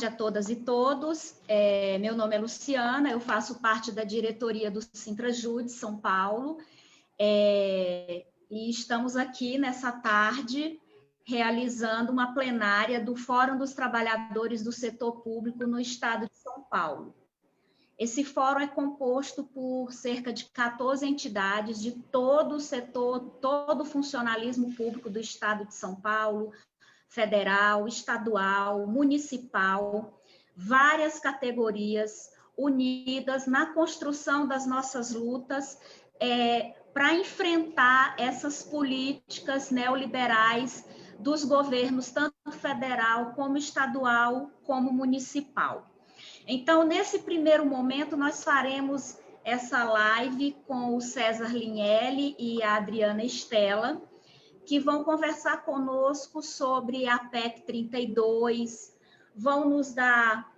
tarde a todas e todos. Meu nome é Luciana, eu faço parte da diretoria do Sintrajude São Paulo, e estamos aqui nessa tarde realizando uma plenária do Fórum dos Trabalhadores do Setor Público no Estado de São Paulo. Esse fórum é composto por cerca de 14 entidades de todo o setor, todo o funcionalismo público do Estado de São Paulo, federal, estadual, municipal, várias categorias unidas na construção das nossas lutas para enfrentar essas políticas neoliberais dos governos, tanto federal como estadual, como municipal. Então, nesse primeiro momento, nós faremos essa live com o César Linelli e a Adriana Estela, que vão conversar conosco sobre a PEC 32, vão nos dar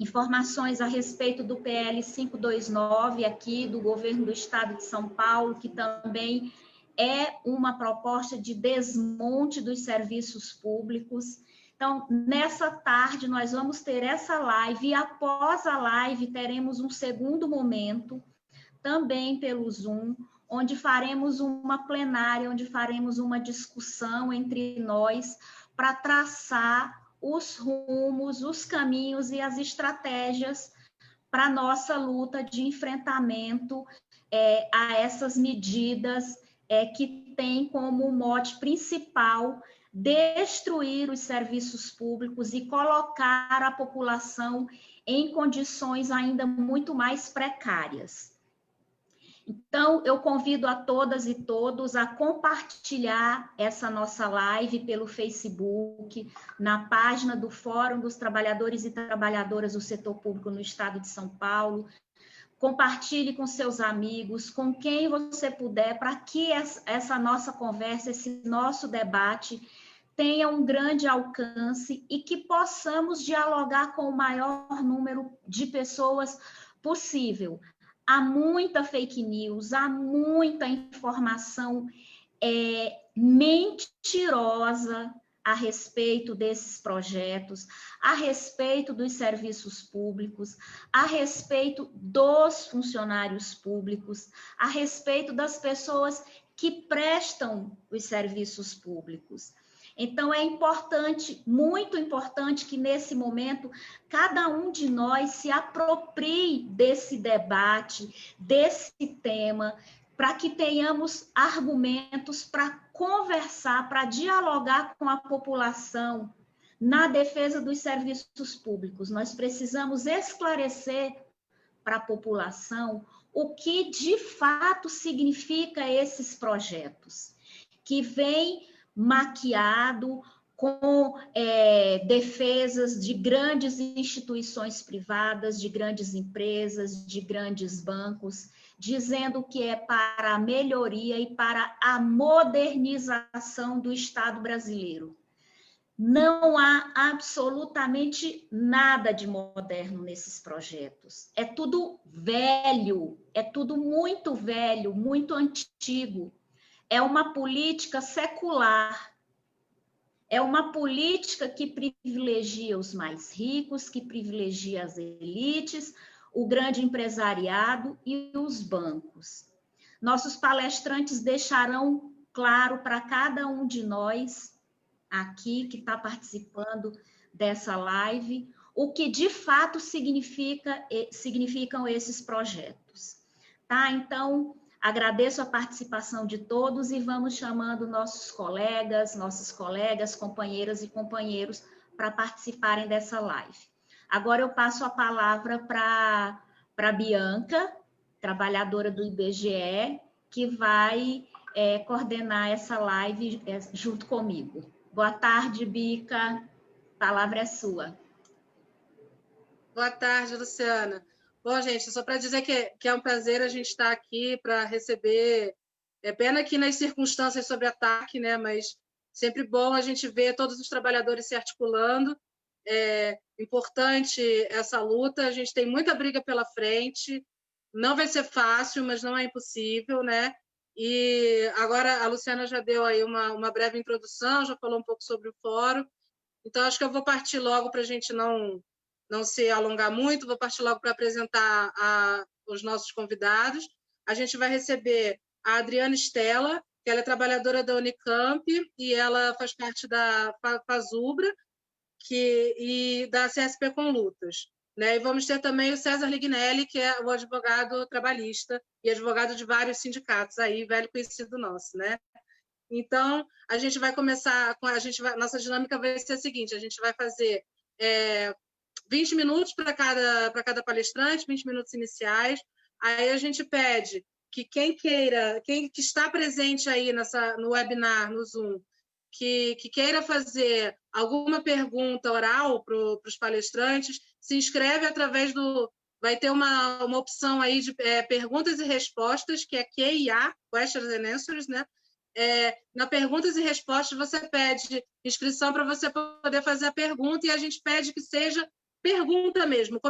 informações a respeito do PL 529 aqui do governo do Estado de São Paulo, que também é uma proposta de desmonte dos serviços públicos. Então, nessa tarde, nós vamos ter essa live, e após a live teremos um segundo momento, também pelo Zoom, onde faremos uma plenária, onde faremos uma discussão entre nós para traçar os rumos, os caminhos e as estratégias para a nossa luta de enfrentamento a essas medidas que têm como mote principal destruir os serviços públicos e colocar a população em condições ainda muito mais precárias. Então, eu convido a todas e todos a compartilhar essa nossa live pelo Facebook, na página do Fórum dos Trabalhadores e Trabalhadoras do Setor Público no Estado de São Paulo. Compartilhe com seus amigos, com quem você puder, para que essa nossa conversa, esse nosso debate tenha um grande alcance e que possamos dialogar com o maior número de pessoas possível. Há muita fake news, há muita informação mentirosa a respeito desses projetos, a respeito dos serviços públicos, a respeito dos funcionários públicos, a respeito das pessoas que prestam os serviços públicos. Então, é importante, muito importante, que nesse momento cada um de nós se aproprie desse debate, desse tema, para que tenhamos argumentos para conversar, para dialogar com a população na defesa dos serviços públicos. Nós precisamos esclarecer para a população o que de fato significa esses projetos, que vêm maquiado com defesas de grandes instituições privadas, de grandes empresas, de grandes bancos, dizendo que é para a melhoria e para a modernização do Estado brasileiro. Não há absolutamente nada de moderno nesses projetos. É tudo velho, é tudo muito velho, muito antigo. É uma política secular, é uma política que privilegia os mais ricos, que privilegia as elites, o grande empresariado e os bancos. Nossos palestrantes deixarão claro para cada um de nós aqui que está participando dessa live o que de fato significam esses projetos. Tá? Então, agradeço a participação de todos e vamos chamando nossos colegas, nossas colegas, companheiras e companheiros para participarem dessa live. Agora eu passo a palavra para a Bianca, trabalhadora do IBGE, que vai coordenar essa live junto comigo. Boa tarde, Bica. A palavra é sua. Boa tarde, Luciana. Bom, gente, só para dizer que é um prazer a gente estar aqui para receber, pena que nas circunstâncias sobre ataque, né, mas sempre bom a gente ver todos os trabalhadores se articulando. É importante essa luta, a gente tem muita briga pela frente, não vai ser fácil, mas não é impossível, né? E agora a Luciana já deu aí uma breve introdução, já falou um pouco sobre o fórum. Então, acho que eu vou partir logo para a gente não se alongar muito, vou partir logo para apresentar os nossos convidados. A gente vai receber a Adriana Stella, que ela é trabalhadora da Unicamp e ela faz parte da FASUBRA e da CSP com Lutas. Né? E vamos ter também o César Lignelli, que é o advogado trabalhista e advogado de vários sindicatos, aí, velho conhecido nosso. Né? Então, a gente vai começar, nossa dinâmica vai ser a seguinte, a gente vai fazer 20 minutos para cada palestrante, 20 minutos iniciais, aí a gente pede que quem que está presente aí no webinar, no Zoom, que queira fazer alguma pergunta oral para os palestrantes, se inscreve através do... Vai ter uma opção aí de perguntas e respostas, que é Q&A, Questions and Answers, né? Na perguntas e respostas, você pede inscrição para você poder fazer a pergunta e a gente pede que seja pergunta mesmo,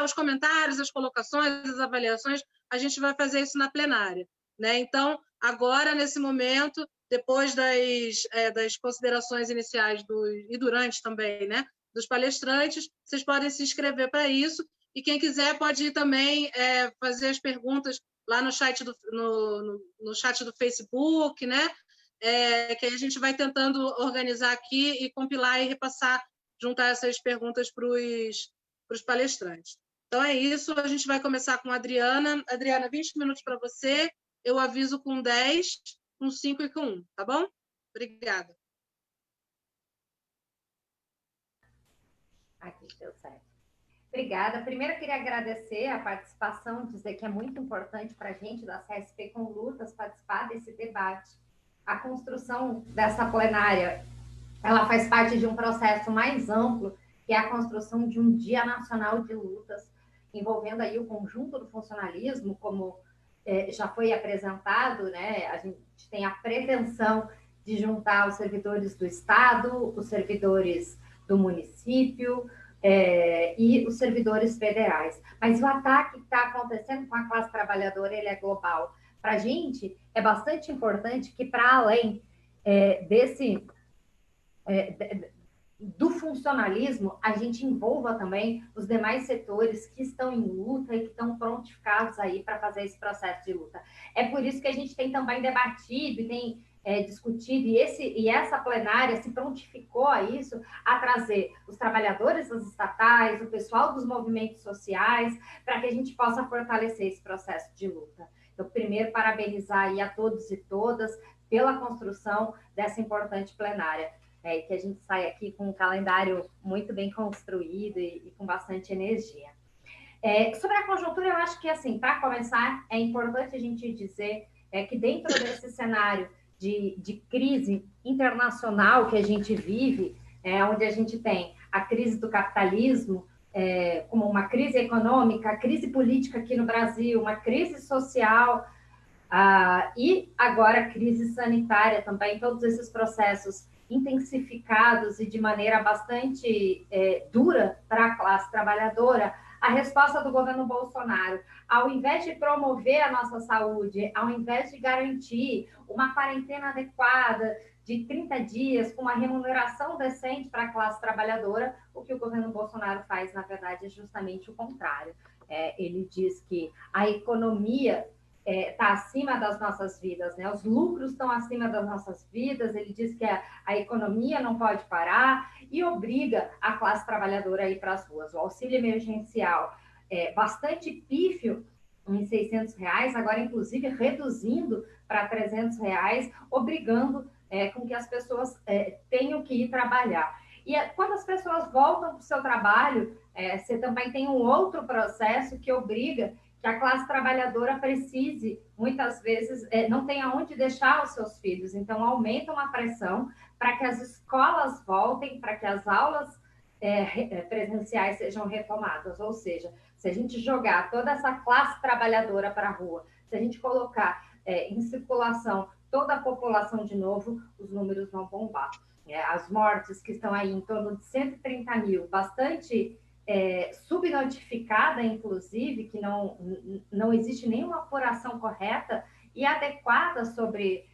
os comentários, as colocações, as avaliações, a gente vai fazer isso na plenária. Né? Então, agora, nesse momento, depois das considerações iniciais e durante também, né, dos palestrantes, vocês podem se inscrever para isso e quem quiser pode ir também fazer as perguntas lá no chat no chat do Facebook, né? Que a gente vai tentando organizar aqui e compilar e repassar, juntar essas perguntas para os palestrantes. Então, é isso. A gente vai começar com a Adriana. Adriana, 20 minutos para você. Eu aviso com 10, com 5 e com 1, tá bom? Obrigada. Aqui, deu certo. Obrigada. Primeiro, eu queria agradecer a participação, dizer que é muito importante para a gente da CSP com Lutas participar desse debate. A construção dessa plenária, ela faz parte de um processo mais amplo, que é a construção de um Dia Nacional de Lutas, envolvendo aí o conjunto do funcionalismo, como já foi apresentado, né? A gente tem a pretensão de juntar os servidores do Estado, os servidores do município, e os servidores federais. Mas o ataque que está acontecendo com a classe trabalhadora, ele é global. Para a gente, é bastante importante que, para além do funcionalismo, a gente envolva também os demais setores que estão em luta e que estão prontificados aí para fazer esse processo de luta. É por isso que a gente tem também debatido e tem discutido, e essa plenária se prontificou a isso, a trazer os trabalhadores das estatais, o pessoal dos movimentos sociais, para que a gente possa fortalecer esse processo de luta. Então, primeiro, parabenizar aí a todos e todas pela construção dessa importante plenária, que a gente sai aqui com um calendário muito bem construído e com bastante energia. Sobre a conjuntura, eu acho que, assim, para começar, é importante a gente dizer que dentro desse cenário de crise internacional que a gente vive, onde a gente tem a crise do capitalismo, como uma crise econômica, a crise política aqui no Brasil, uma crise social, e agora a crise sanitária também, todos esses processos intensificados e de maneira bastante dura para a classe trabalhadora, a resposta do governo Bolsonaro, ao invés de promover a nossa saúde, ao invés de garantir uma quarentena adequada de 30 dias, com uma remuneração decente para a classe trabalhadora, o que o governo Bolsonaro faz, na verdade, é justamente o contrário. Ele diz que a economia está acima das nossas vidas, né? Os lucros estão acima das nossas vidas, ele diz que a economia não pode parar e obriga a classe trabalhadora a ir para as ruas. O auxílio emergencial é bastante pífio, em R$600, agora inclusive reduzindo para R$300, obrigando com que as pessoas tenham que ir trabalhar. E quando as pessoas voltam para o seu trabalho, você também tem um outro processo que obriga que a classe trabalhadora precise, muitas vezes, não tenha onde deixar os seus filhos. Então, aumenta uma pressão para que as escolas voltem, para que as aulas presenciais sejam retomadas. Ou seja, se a gente jogar toda essa classe trabalhadora para a rua, se a gente colocar em circulação toda a população de novo, os números vão bombar. As mortes que estão aí em torno de 130 mil, bastante subnotificada, inclusive, que não existe nenhuma apuração correta e adequada sobre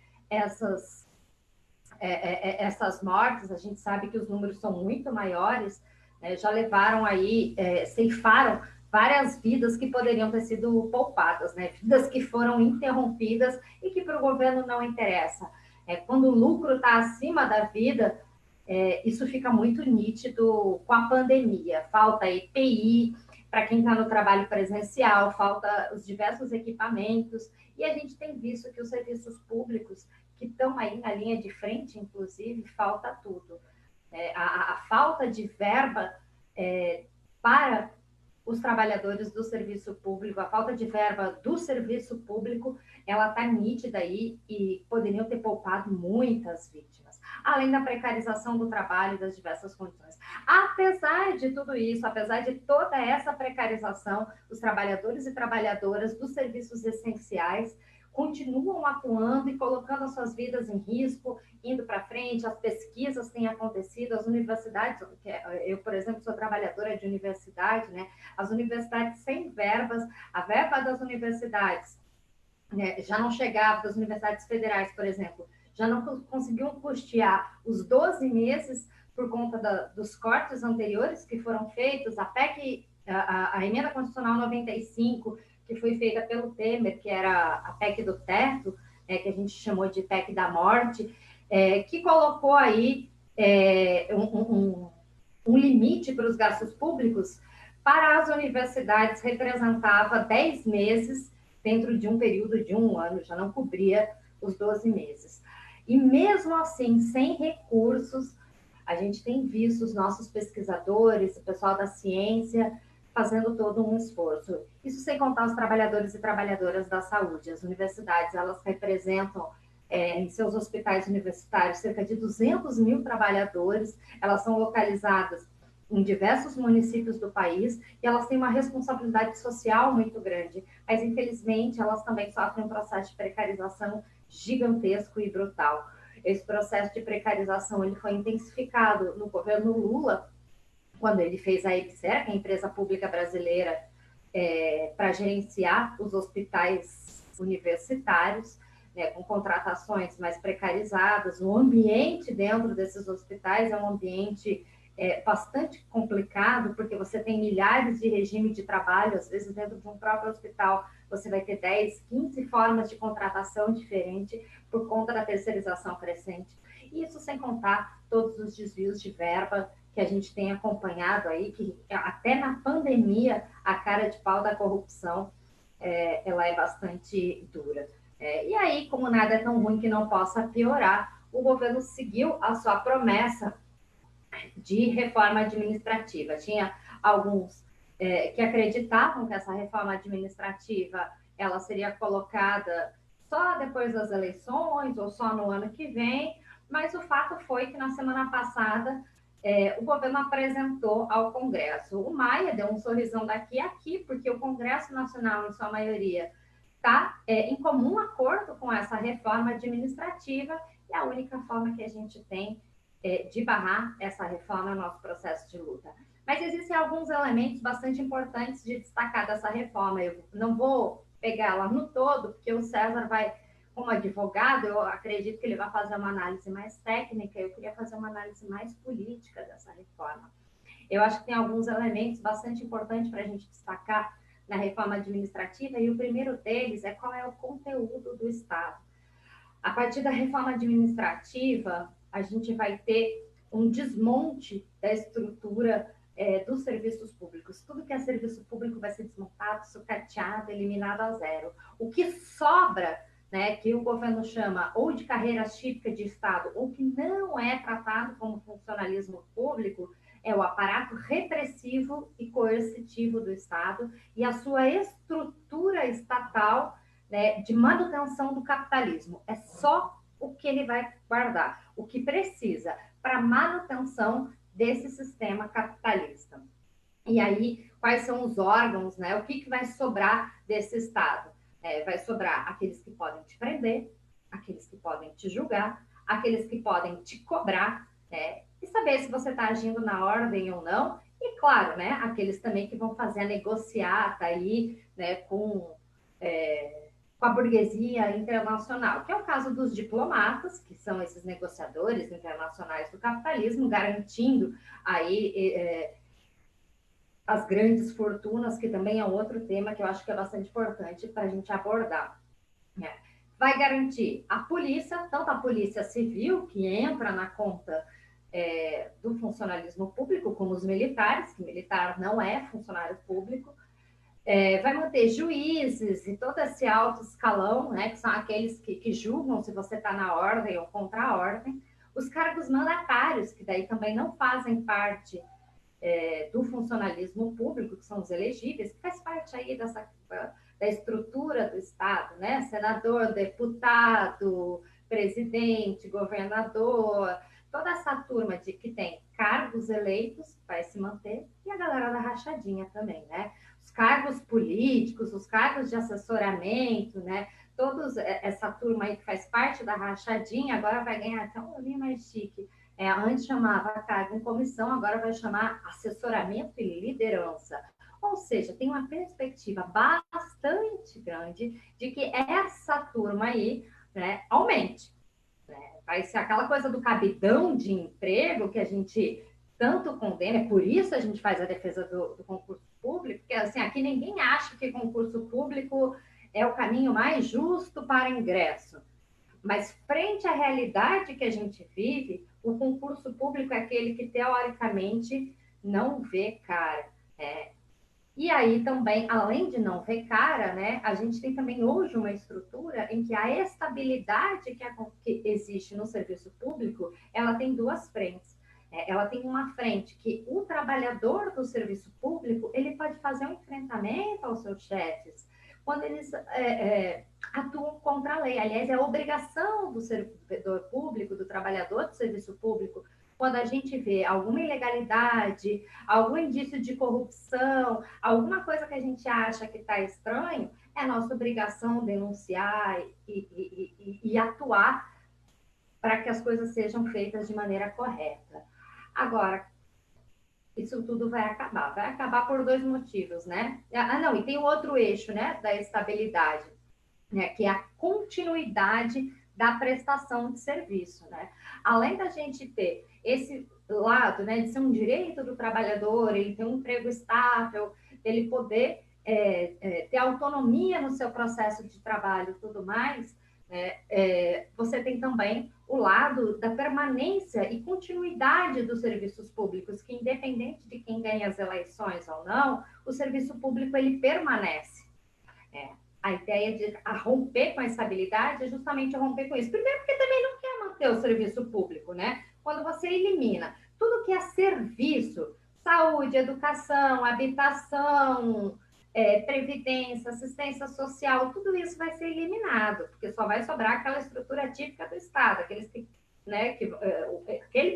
essas mortes, a gente sabe que os números são muito maiores, né, já levaram aí, ceifaram várias vidas que poderiam ter sido poupadas, né? Vidas que foram interrompidas e que para o governo não interessa. Quando o lucro está acima da vida, isso fica muito nítido com a pandemia. Falta EPI para quem está no trabalho presencial, falta os diversos equipamentos, e a gente tem visto que os serviços públicos, que estão aí na linha de frente, inclusive, falta tudo. A falta de verba para os trabalhadores do serviço público, a falta de verba do serviço público, ela está nítida aí e poderiam ter poupado muitas vítimas, além da precarização do trabalho e das diversas condições. Apesar de tudo isso, apesar de toda essa precarização, os trabalhadores e trabalhadoras dos serviços essenciais continuam atuando e colocando as suas vidas em risco, indo para frente, as pesquisas têm acontecido, as universidades, eu, por exemplo, sou trabalhadora de universidade, né? As universidades sem verbas, a verba das universidades, né, já não chegava, das universidades federais, por exemplo, já não conseguiam custear os 12 meses por conta dos cortes anteriores que foram feitos, a PEC, a Emenda Constitucional 95, que foi feita pelo Temer, que era a PEC do teto, que a gente chamou de PEC da morte, que colocou aí um limite para os gastos públicos. Para as universidades, representava 10 meses dentro de um período de um ano, já não cobria os 12 meses. E mesmo assim, sem recursos, a gente tem visto os nossos pesquisadores, o pessoal da ciência, fazendo todo um esforço. Isso sem contar os trabalhadores e trabalhadoras da saúde. As universidades, elas representam em seus hospitais universitários cerca de 200 mil trabalhadores, elas são localizadas em diversos municípios do país e elas têm uma responsabilidade social muito grande, mas infelizmente elas também sofrem um processo de precarização gigantesco e brutal. Esse processo de precarização ele foi intensificado no governo Lula, quando ele fez a EBSER, que é a empresa pública brasileira, para gerenciar os hospitais universitários, com contratações mais precarizadas. O ambiente dentro desses hospitais é um ambiente bastante complicado, porque você tem milhares de regimes de trabalho, às vezes dentro de um próprio hospital você vai ter 10, 15 formas de contratação diferente por conta da terceirização crescente. Isso sem contar todos os desvios de verba que a gente tem acompanhado aí, que até na pandemia a cara de pau da corrupção ela é bastante dura. E aí, como nada é tão ruim que não possa piorar, o governo seguiu a sua promessa de reforma administrativa. Tinha alguns que acreditavam que essa reforma administrativa ela seria colocada só depois das eleições ou só no ano que vem, mas o fato foi que na semana passada o governo apresentou ao Congresso. O Maia deu um sorrisão daqui a aqui, porque o Congresso Nacional, em sua maioria, está em comum acordo com essa reforma administrativa, e a única forma que a gente tem de barrar essa reforma no nosso processo de luta. Mas existem alguns elementos bastante importantes de destacar dessa reforma. Eu não vou pegá-la no todo, porque o César vai, como advogado, eu acredito que ele vai fazer uma análise mais técnica, eu queria fazer uma análise mais política dessa reforma. Eu acho que tem alguns elementos bastante importantes para a gente destacar na reforma administrativa, e o primeiro deles é qual é o conteúdo do Estado. A partir da reforma administrativa, a gente vai ter um desmonte da estrutura dos serviços públicos. Tudo que é serviço público vai ser desmontado, sucateado, eliminado a zero. O que sobra, que o governo chama ou de carreiras típicas de Estado, ou que não é tratado como funcionalismo público, é o aparato repressivo e coercitivo do Estado e a sua estrutura estatal de manutenção do capitalismo. É só o que ele vai guardar, o que precisa para manutenção desse sistema capitalista. E aí, quais são os órgãos, o que vai sobrar desse Estado? Vai sobrar aqueles que podem te prender, aqueles que podem te julgar, aqueles que podem te cobrar, e saber se você está agindo na ordem ou não. E, claro, aqueles também que vão fazer a negociata aí, com com a burguesia internacional, que é o caso dos diplomatas, que são esses negociadores internacionais do capitalismo, garantindo aí as grandes fortunas, que também é um outro tema que eu acho que é bastante importante para a gente abordar, né? Vai garantir a polícia, tanto a polícia civil, que entra na conta do funcionalismo público, como os militares, que militar não é funcionário público, vai manter juízes e todo esse alto escalão, né, que são aqueles que julgam se você está na ordem ou contra a ordem, os cargos mandatários, que daí também não fazem parte do funcionalismo público, que são os elegíveis, que faz parte aí da estrutura do Estado, né? Senador, deputado, presidente, governador, toda essa turma que tem cargos eleitos vai se manter, e a galera da rachadinha também, né? Os cargos políticos, os cargos de assessoramento, né? Todos essa turma aí que faz parte da rachadinha agora vai ganhar até um nome mais chique. Antes chamava cargo em comissão, agora vai chamar assessoramento e liderança. Ou seja, tem uma perspectiva bastante grande de que essa turma aí, né, aumente. Né? Vai ser aquela coisa do cabidão de emprego que a gente tanto condena, é por isso a gente faz a defesa do concurso público, porque assim, aqui ninguém acha que concurso público é o caminho mais justo para ingresso. Mas, frente à realidade que a gente vive, o concurso público é aquele que, teoricamente, não vê cara. E aí, também, além de não ver cara, né, a gente tem também hoje uma estrutura em que a estabilidade que existe no serviço público, ela tem duas frentes. Ela tem uma frente que o trabalhador do serviço público, ele pode fazer um enfrentamento aos seus chefes, quando eles atuam contra a lei. Aliás, é a obrigação do servidor público, do trabalhador do serviço público, quando a gente vê alguma ilegalidade, algum indício de corrupção, alguma coisa que a gente acha que está estranho, é nossa obrigação denunciar e atuar para que as coisas sejam feitas de maneira correta. Agora, isso tudo vai acabar por dois motivos, né? Não, e tem um outro eixo, né, da estabilidade, né, que é a continuidade da prestação de serviço, né? Além da gente ter esse lado, né, de ser um direito do trabalhador, ele ter um emprego estável, ele poder ter autonomia no seu processo de trabalho e tudo mais, você tem também o lado da permanência e continuidade dos serviços públicos, que independente de quem ganha as eleições ou não, o serviço público ele permanece. A ideia de romper com a estabilidade é justamente romper com isso. Primeiro porque também não quer manter o serviço público, né? Quando você elimina tudo que é serviço, saúde, educação, habitação, previdência, assistência social, tudo isso vai ser eliminado, porque só vai sobrar aquela estrutura típica do Estado, aquele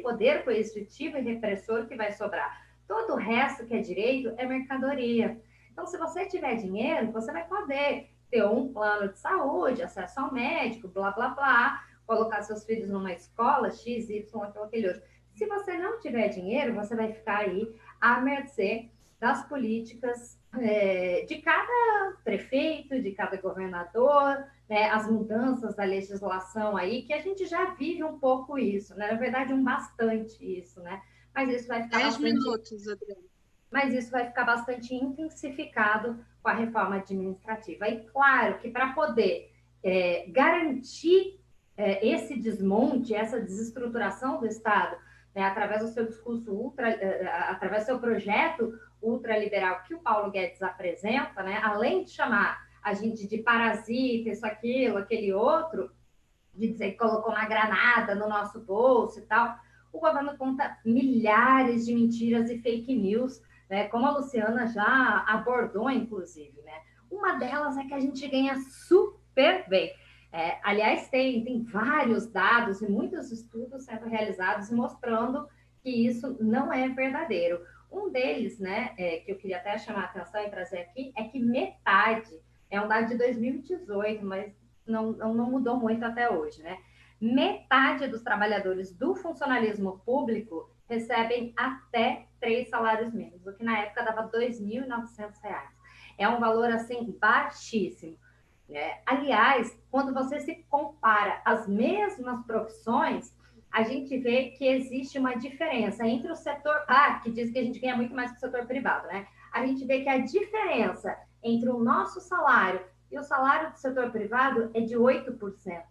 poder coercitivo e repressor que vai sobrar. Todo o resto que é direito é mercadoria. Então, se você tiver dinheiro, você vai poder ter um plano de saúde, acesso ao médico, blá, blá, blá, colocar seus filhos numa escola, X, Y, aquele outro. Se você não tiver dinheiro, você vai ficar aí à mercê das políticas de cada prefeito, de cada governador, né, as mudanças da legislação aí, que a gente já vive um pouco isso, né? Na verdade, bastante isso, né? Mas isso vai ficar 10 minutos, Adriana. Mas isso vai ficar bastante intensificado com a reforma administrativa. E claro que para poder garantir esse desmonte, essa desestruturação do Estado, né, através do seu discurso através do seu projeto ultraliberal que o Paulo Guedes apresenta, né, além de chamar a gente de parasita, isso, aquilo, aquele outro, de dizer que colocou uma granada no nosso bolso e tal, o governo conta milhares de mentiras e fake news, né, como a Luciana já abordou, inclusive, né? Uma delas é que a gente ganha super bem. Aliás, tem vários dados e muitos estudos sendo realizados mostrando que isso não é verdadeiro. Um deles, né, que eu queria até chamar a atenção e trazer aqui, é que metade, é um dado de 2018, mas não mudou muito até hoje, né? Metade dos trabalhadores do funcionalismo público recebem até 3 salários mínimos, o que na época dava R$ 2.900. É um valor, assim, baixíssimo. né? Aliás, quando você se compara as mesmas profissões, a gente vê que existe uma diferença entre o setor que diz que a gente ganha muito mais que o setor privado, né? A gente vê que a diferença entre o nosso salário e o salário do setor privado é de 8%,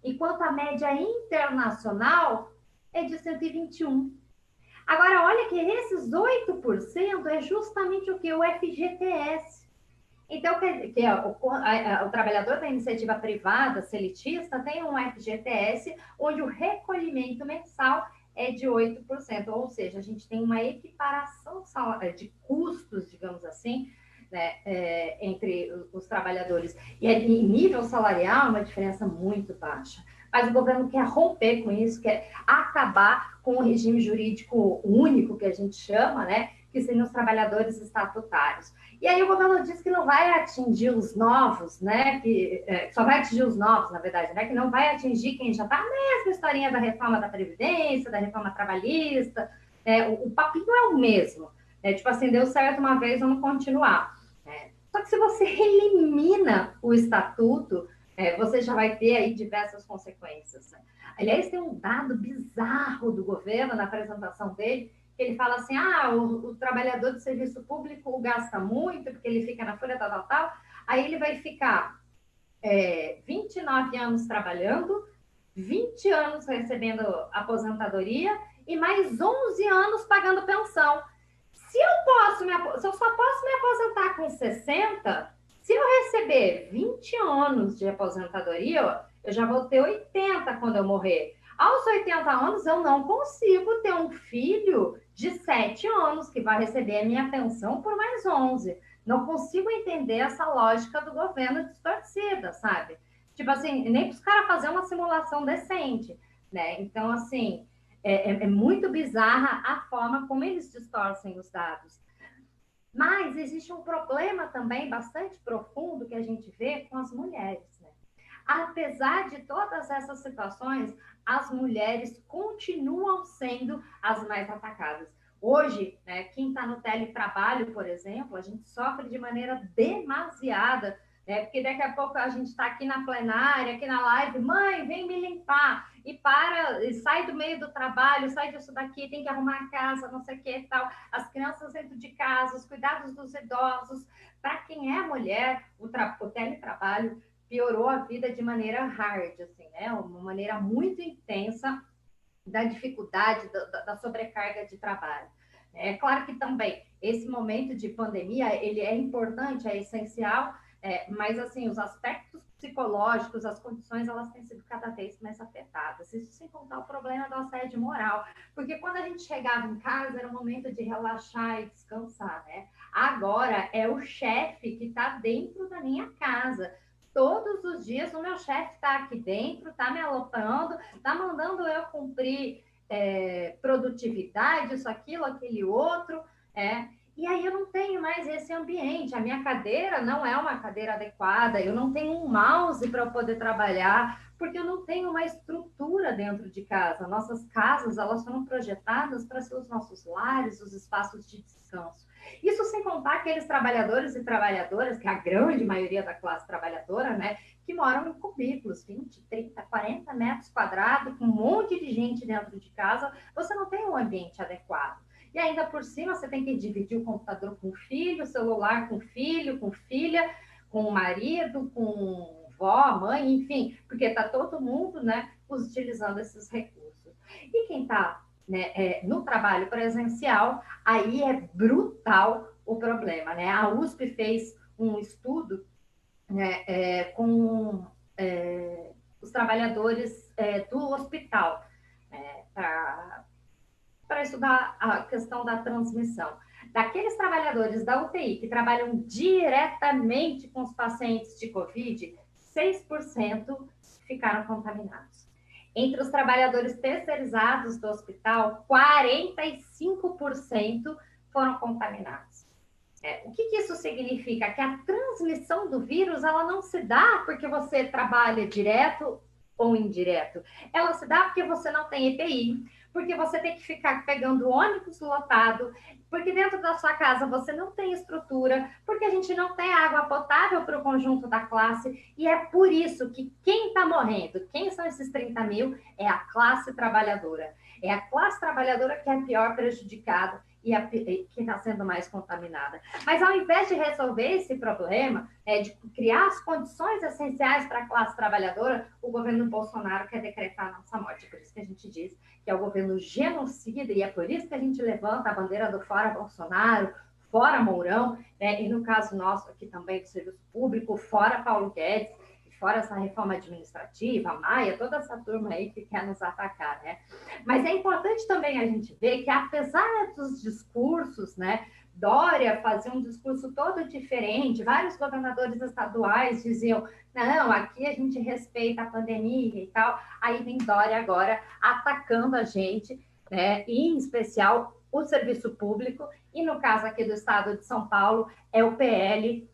enquanto a média internacional é de 121%. Agora, olha que esses 8% é justamente o que? O FGTS. Então, que é o trabalhador da iniciativa privada, seletista, tem um FGTS, onde o recolhimento mensal é de 8%, ou seja, a gente tem uma equiparação de custos, digamos assim, né, entre os trabalhadores. E em nível salarial, uma diferença muito baixa. Mas o governo quer romper com isso, quer acabar com o regime jurídico único, que a gente chama, né, que seriam os trabalhadores estatutários. E aí o governo diz que não vai atingir os novos, né, que só vai atingir os novos, na verdade, né, que não vai atingir quem já está na mesma historinha da reforma da Previdência, da reforma trabalhista, o papinho é o mesmo, né, tipo assim, deu certo uma vez, vamos continuar. Só que se você elimina o estatuto, você já vai ter aí diversas consequências. Né? Aliás, tem um dado bizarro do governo na apresentação dele, que ele fala assim, o trabalhador do serviço público gasta muito, porque ele fica na folha tal, aí ele vai ficar 29 anos trabalhando, 20 anos recebendo aposentadoria e mais 11 anos pagando pensão. Se eu só posso me aposentar com 60, se eu receber 20 anos de aposentadoria, eu já vou ter 80 quando eu morrer. Aos 80 anos, eu não consigo ter um filho de 7 anos que vai receber a minha pensão por mais 11. Não consigo entender essa lógica do governo distorcida, sabe? Tipo assim, nem para os caras fazer uma simulação decente, né? Então, assim, é muito bizarra a forma como eles distorcem os dados. Mas existe um problema também bastante profundo que a gente vê com as mulheres, né? Apesar de todas essas situações, as mulheres continuam sendo as mais atacadas. Hoje, né, quem está no teletrabalho, por exemplo, a gente sofre de maneira demasiada, né, porque daqui a pouco a gente está aqui na plenária, aqui na live, mãe, vem me limpar, e sai do meio do trabalho, sai disso daqui, tem que arrumar a casa, não sei o que e tal, as crianças dentro de casa, os cuidados dos idosos. Para quem é mulher, o teletrabalho piorou a vida de maneira hard, assim, né? Uma maneira muito intensa da dificuldade, da sobrecarga de trabalho. É claro que também esse momento de pandemia, ele é importante, é essencial, mas assim, os aspectos psicológicos, as condições, elas têm sido cada vez mais afetadas. Isso sem contar o problema do assédio moral, porque quando a gente chegava em casa, era um momento de relaxar e descansar, né? Agora é o chefe que está dentro da minha casa. Todos os dias o meu chefe está aqui dentro, está me aloprando, está mandando eu cumprir produtividade, isso, aquilo, aquele outro. E aí eu não tenho mais esse ambiente. A minha cadeira não é uma cadeira adequada, eu não tenho um mouse para poder trabalhar, porque eu não tenho uma estrutura dentro de casa. Nossas casas, elas foram projetadas para ser os nossos lares, os espaços de descanso. Isso sem contar aqueles trabalhadores e trabalhadoras, que é a grande maioria da classe trabalhadora, né, que moram em cubículos, 20, 30, 40 metros quadrados, com um monte de gente dentro de casa, você não tem um ambiente adequado. E ainda por cima, você tem que dividir o computador com o filho, o celular com o filho, com filha, com o marido, com vó, mãe, enfim, porque está todo mundo, né, utilizando esses recursos. E quem está no trabalho presencial, aí é brutal o problema, né? A USP fez um estudo, né, com os trabalhadores do hospital, para estudar a questão da transmissão. Daqueles trabalhadores da UTI que trabalham diretamente com os pacientes de Covid, 6% ficaram contaminados. Entre os trabalhadores terceirizados do hospital, 45% foram contaminados. O que isso significa? Que a transmissão do vírus, ela não se dá porque você trabalha direto ou indireto. Ela se dá porque você não tem EPI, porque você tem que ficar pegando ônibus lotado, porque dentro da sua casa você não tem estrutura, porque a gente não tem água potável para o conjunto da classe, e é por isso que quem está morrendo, quem são esses 30 mil, é a classe trabalhadora. É a classe trabalhadora que é a pior prejudicada e que está sendo mais contaminada. Mas ao invés de resolver esse problema, de criar as condições essenciais para a classe trabalhadora, o governo Bolsonaro quer decretar a nossa morte. Por isso que a gente diz que é o governo genocida, e é por isso que a gente levanta a bandeira do fora Bolsonaro, fora Mourão, né? E no caso nosso aqui também do serviço público, fora Paulo Guedes, fora essa reforma administrativa, a Maia, toda essa turma aí que quer nos atacar, né? Mas é importante também a gente ver que, apesar dos discursos, né? Dória fazia um discurso todo diferente, vários governadores estaduais diziam, não, aqui a gente respeita a pandemia e tal, aí vem Dória agora atacando a gente, né? E em especial o serviço público, e no caso aqui do estado de São Paulo, é o PL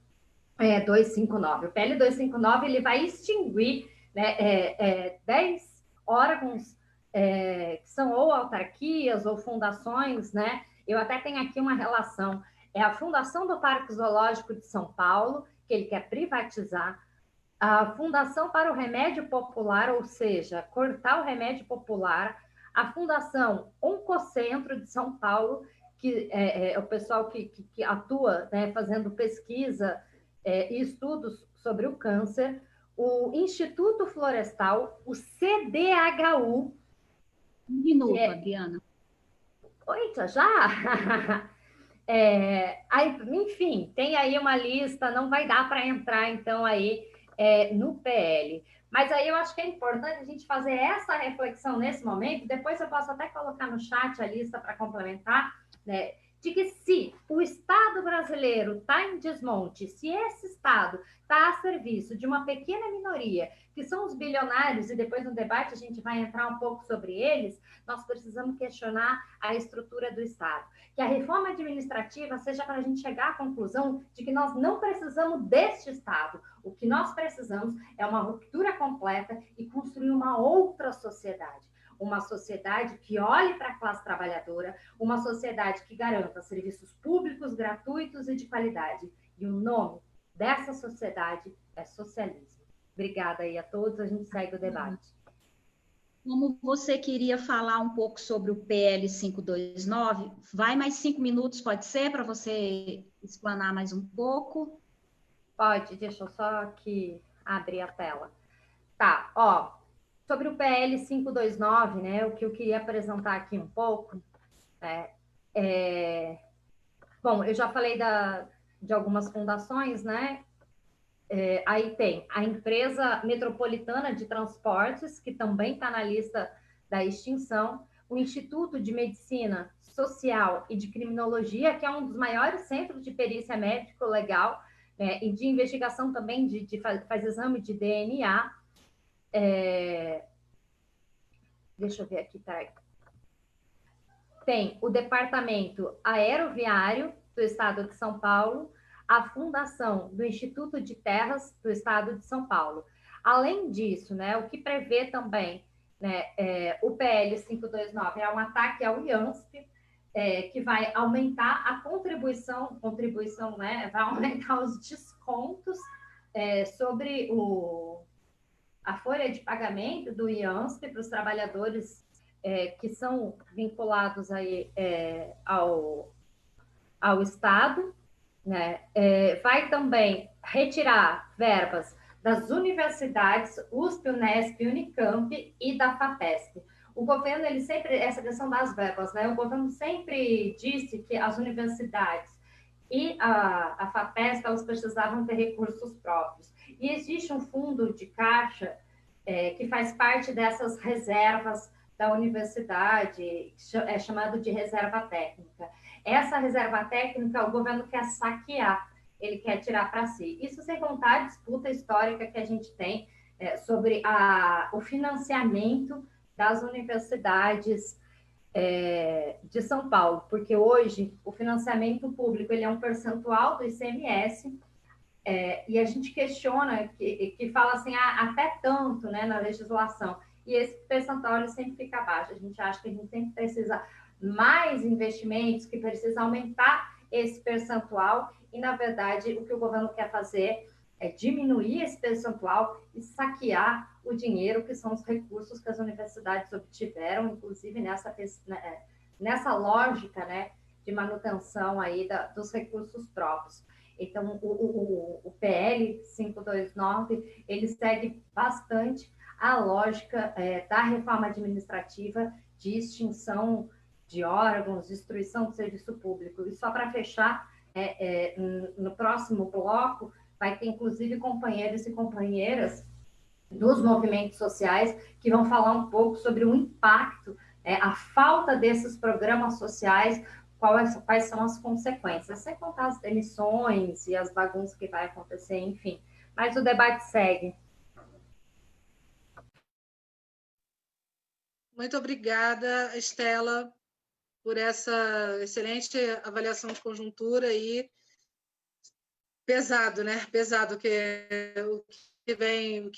259. O PL 259 ele vai extinguir, né, 10 órgãos que são ou autarquias ou fundações, né? Eu até tenho aqui uma relação. É a Fundação do Parque Zoológico de São Paulo, que ele quer privatizar, a Fundação para o Remédio Popular, ou seja, cortar o remédio popular, a Fundação Oncocentro de São Paulo, que é o pessoal que atua, né, fazendo pesquisa e estudos sobre o câncer, o Instituto Florestal, o CDHU. Um minuto, Adriana. Oi, já? Aí, enfim, tem aí uma lista, não vai dar para entrar, então, aí no PL. Mas aí eu acho que é importante a gente fazer essa reflexão nesse momento, depois eu posso até colocar no chat a lista para complementar, né? De que se o Estado brasileiro está em desmonte, se esse Estado está a serviço de uma pequena minoria, que são os bilionários, e depois no debate a gente vai entrar um pouco sobre eles, nós precisamos questionar a estrutura do Estado. Que a reforma administrativa seja para a gente chegar à conclusão de que nós não precisamos deste Estado. O que nós precisamos é uma ruptura completa e construir uma outra sociedade. Uma sociedade que olhe para a classe trabalhadora, uma sociedade que garanta serviços públicos, gratuitos e de qualidade. E o nome dessa sociedade é socialismo. Obrigada aí a todos, a gente segue o debate. Como você queria falar um pouco sobre o PL 529, vai mais 5 minutos, pode ser, para você explanar mais um pouco? Pode, deixa eu só aqui abrir a tela. Tá, ó, sobre o PL 529, né, o que eu queria apresentar aqui um pouco, bom, eu já falei de algumas fundações, né, aí tem a Empresa Metropolitana de Transportes, que também está na lista da extinção, o Instituto de Medicina Social e de Criminologia, que é um dos maiores centros de perícia médico-legal, e de investigação também, faz exame de DNA. Deixa eu ver aqui, peraí. Tem o Departamento Aeroviário do Estado de São Paulo, a fundação do Instituto de Terras do Estado de São Paulo. Além disso, né, o que prevê também, né, o PL 529 é um ataque ao IANSP, que vai aumentar a contribuição, né, vai aumentar os descontos sobre a folha de pagamento do IANSP para os trabalhadores que são vinculados aí, ao Estado, né? Vai também retirar verbas das universidades, USP, Unesp, Unicamp e da FAPESP. O governo, ele sempre, essa questão das verbas, né? O governo sempre disse que as universidades e a FAPESP, elas precisavam ter recursos próprios. E existe um fundo de caixa que faz parte dessas reservas da universidade, chamado de reserva técnica. Essa reserva técnica, o governo quer saquear, ele quer tirar para si. Isso sem contar a disputa histórica que a gente tem sobre o financiamento das universidades de São Paulo, porque hoje o financiamento público ele é um percentual do ICMS, e a gente questiona, que fala assim, até tanto, né, na legislação, e esse percentual ele sempre fica baixo. A gente acha que a gente sempre precisa mais investimentos, que precisa aumentar esse percentual, e, na verdade, o que o governo quer fazer é diminuir esse percentual e saquear o dinheiro, que são os recursos que as universidades obtiveram, inclusive nessa lógica, né, de manutenção aí dos recursos próprios. Então, o PL 529, ele segue bastante a lógica da reforma administrativa de extinção de órgãos, destruição do serviço público. E só para fechar, no próximo bloco, vai ter, inclusive, companheiros e companheiras dos movimentos sociais que vão falar um pouco sobre o impacto, a falta desses programas sociais, quais são as consequências, sem contar as demissões e as bagunças que vai acontecer, enfim. Mas o debate segue. Muito obrigada, Estela, por essa excelente avaliação de conjuntura e pesado, né? Pesado o que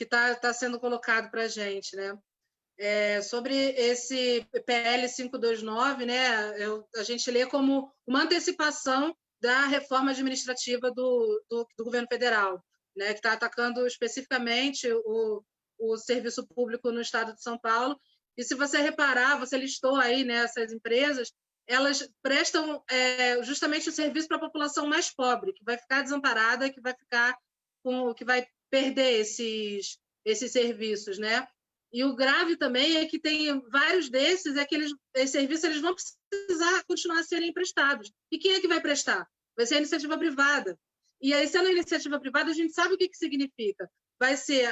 está sendo colocado para a gente, né? Sobre esse PL 529, né? A gente lê como uma antecipação da reforma administrativa do governo federal, né? Que está atacando especificamente o serviço público no estado de São Paulo. E se você reparar, você listou aí, né, essas empresas, elas prestam justamente o serviço para a população mais pobre, que vai ficar desamparada, que vai perder esses serviços, né? E o grave também é que tem vários desses, esses serviços eles vão precisar continuar a serem prestados. E quem é que vai prestar? Vai ser a iniciativa privada. E aí, sendo a iniciativa privada, a gente sabe o que significa.